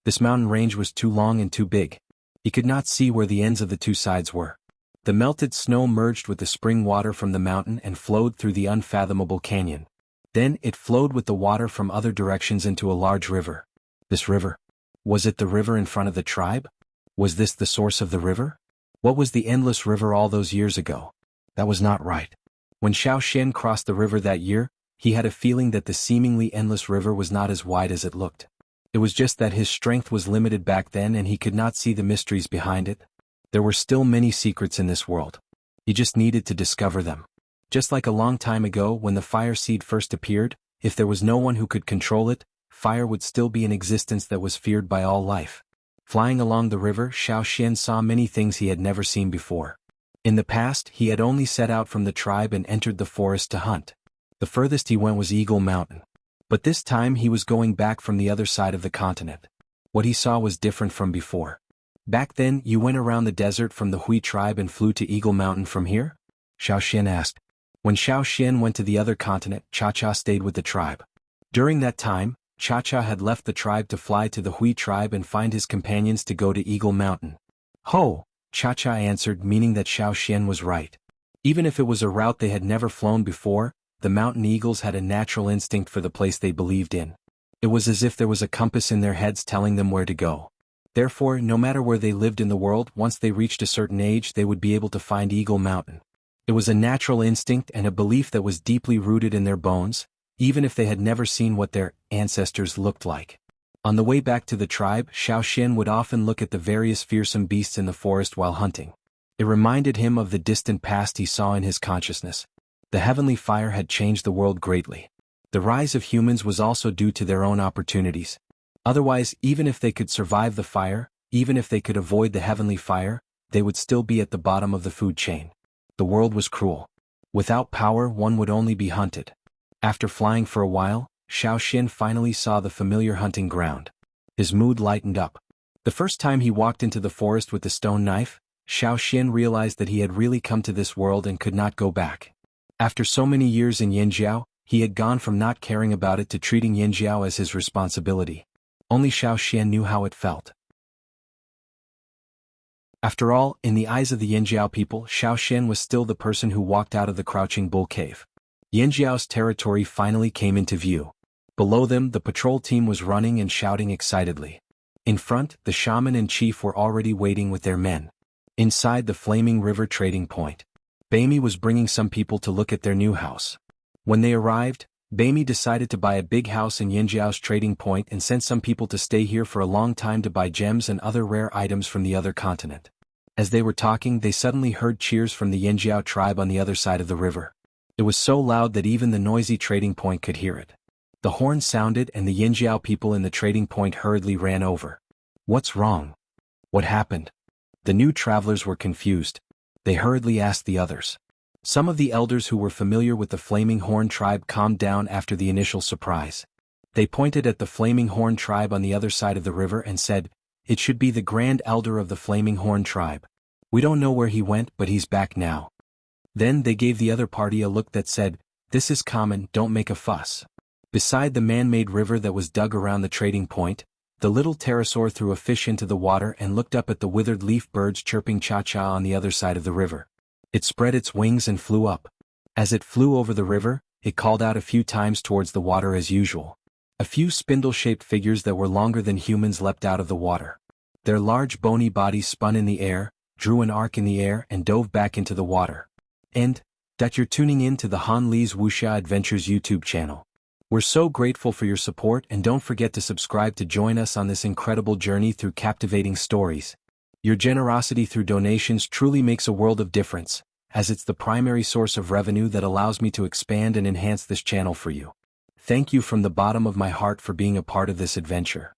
This mountain range was too long and too big. He could not see where the ends of the two sides were. The melted snow merged with the spring water from the mountain and flowed through the unfathomable canyon. Then it flowed with the water from other directions into a large river. This river? Was it the river in front of the tribe? Was this the source of the river? What was the endless river all those years ago? That was not right. When Xiao Xian crossed the river that year, he had a feeling that the seemingly endless river was not as wide as it looked. It was just that his strength was limited back then and he could not see the mysteries behind it. There were still many secrets in this world. He just needed to discover them. Just like a long time ago when the fire seed first appeared, if there was no one who could control it, fire would still be an existence that was feared by all life. Flying along the river, Xiao Xian saw many things he had never seen before. In the past, he had only set out from the tribe and entered the forest to hunt. The furthest he went was Eagle Mountain. But this time he was going back from the other side of the continent. What he saw was different from before. "Back then, you went around the desert from the Hui tribe and flew to Eagle Mountain from here?" Xiao Xian asked. When Xiao Xian went to the other continent, Cha-Cha stayed with the tribe. During that time, Cha-Cha had left the tribe to fly to the Hui tribe and find his companions to go to Eagle Mountain. "Ho!" Cha-Cha answered, meaning that Xiao Xian was right. Even if it was a route they had never flown before, the mountain eagles had a natural instinct for the place they believed in. It was as if there was a compass in their heads telling them where to go. Therefore, no matter where they lived in the world, once they reached a certain age they would be able to find Eagle Mountain. It was a natural instinct and a belief that was deeply rooted in their bones, even if they had never seen what their ancestors looked like. On the way back to the tribe, Xiao Xian would often look at the various fearsome beasts in the forest while hunting. It reminded him of the distant past he saw in his consciousness. The heavenly fire had changed the world greatly. The rise of humans was also due to their own opportunities. Otherwise, even if they could survive the fire, even if they could avoid the heavenly fire, they would still be at the bottom of the food chain. The world was cruel. Without power, one would only be hunted. After flying for a while, Xiao Xian finally saw the familiar hunting ground. His mood lightened up. The first time he walked into the forest with the stone knife, Xiao Xian realized that he had really come to this world and could not go back. After so many years in Yinjiao, he had gone from not caring about it to treating Yinjiao as his responsibility. Only Xiao Xian knew how it felt. After all, in the eyes of the Yinjiao people, Xiao Xian was still the person who walked out of the Crouching Bull Cave. Yinjiao's territory finally came into view. Below them, the patrol team was running and shouting excitedly. In front, the shaman and chief were already waiting with their men. Inside the Flaming River trading point, Beimi was bringing some people to look at their new house. When they arrived, Beimi decided to buy a big house in Yinjiao's trading point and sent some people to stay here for a long time to buy gems and other rare items from the other continent. As they were talking, they suddenly heard cheers from the Yinjiao tribe on the other side of the river. It was so loud that even the noisy trading point could hear it. The horn sounded and the Yinjiao people in the trading point hurriedly ran over. "What's wrong? What happened?" The new travelers were confused. They hurriedly asked the others. Some of the elders who were familiar with the Flaming Horn tribe calmed down after the initial surprise. They pointed at the Flaming Horn tribe on the other side of the river and said, "It should be the Grand Elder of the Flaming Horn tribe. We don't know where he went, but he's back now." Then they gave the other party a look that said, "This is common, don't make a fuss." Beside the man-made river that was dug around the trading point, the little pterosaur threw a fish into the water and looked up at the withered leaf birds chirping cha-cha on the other side of the river. It spread its wings and flew up. As it flew over the river, it called out a few times towards the water as usual. A few spindle-shaped figures that were longer than humans leapt out of the water. Their large bony bodies spun in the air, drew an arc in the air and dove back into the water. And, that you're tuning in to the Han Li's Wuxia Adventures YouTube channel. We're so grateful for your support, and don't forget to subscribe to join us on this incredible journey through captivating stories. Your generosity through donations truly makes a world of difference, as it's the primary source of revenue that allows me to expand and enhance this channel for you. Thank you from the bottom of my heart for being a part of this adventure.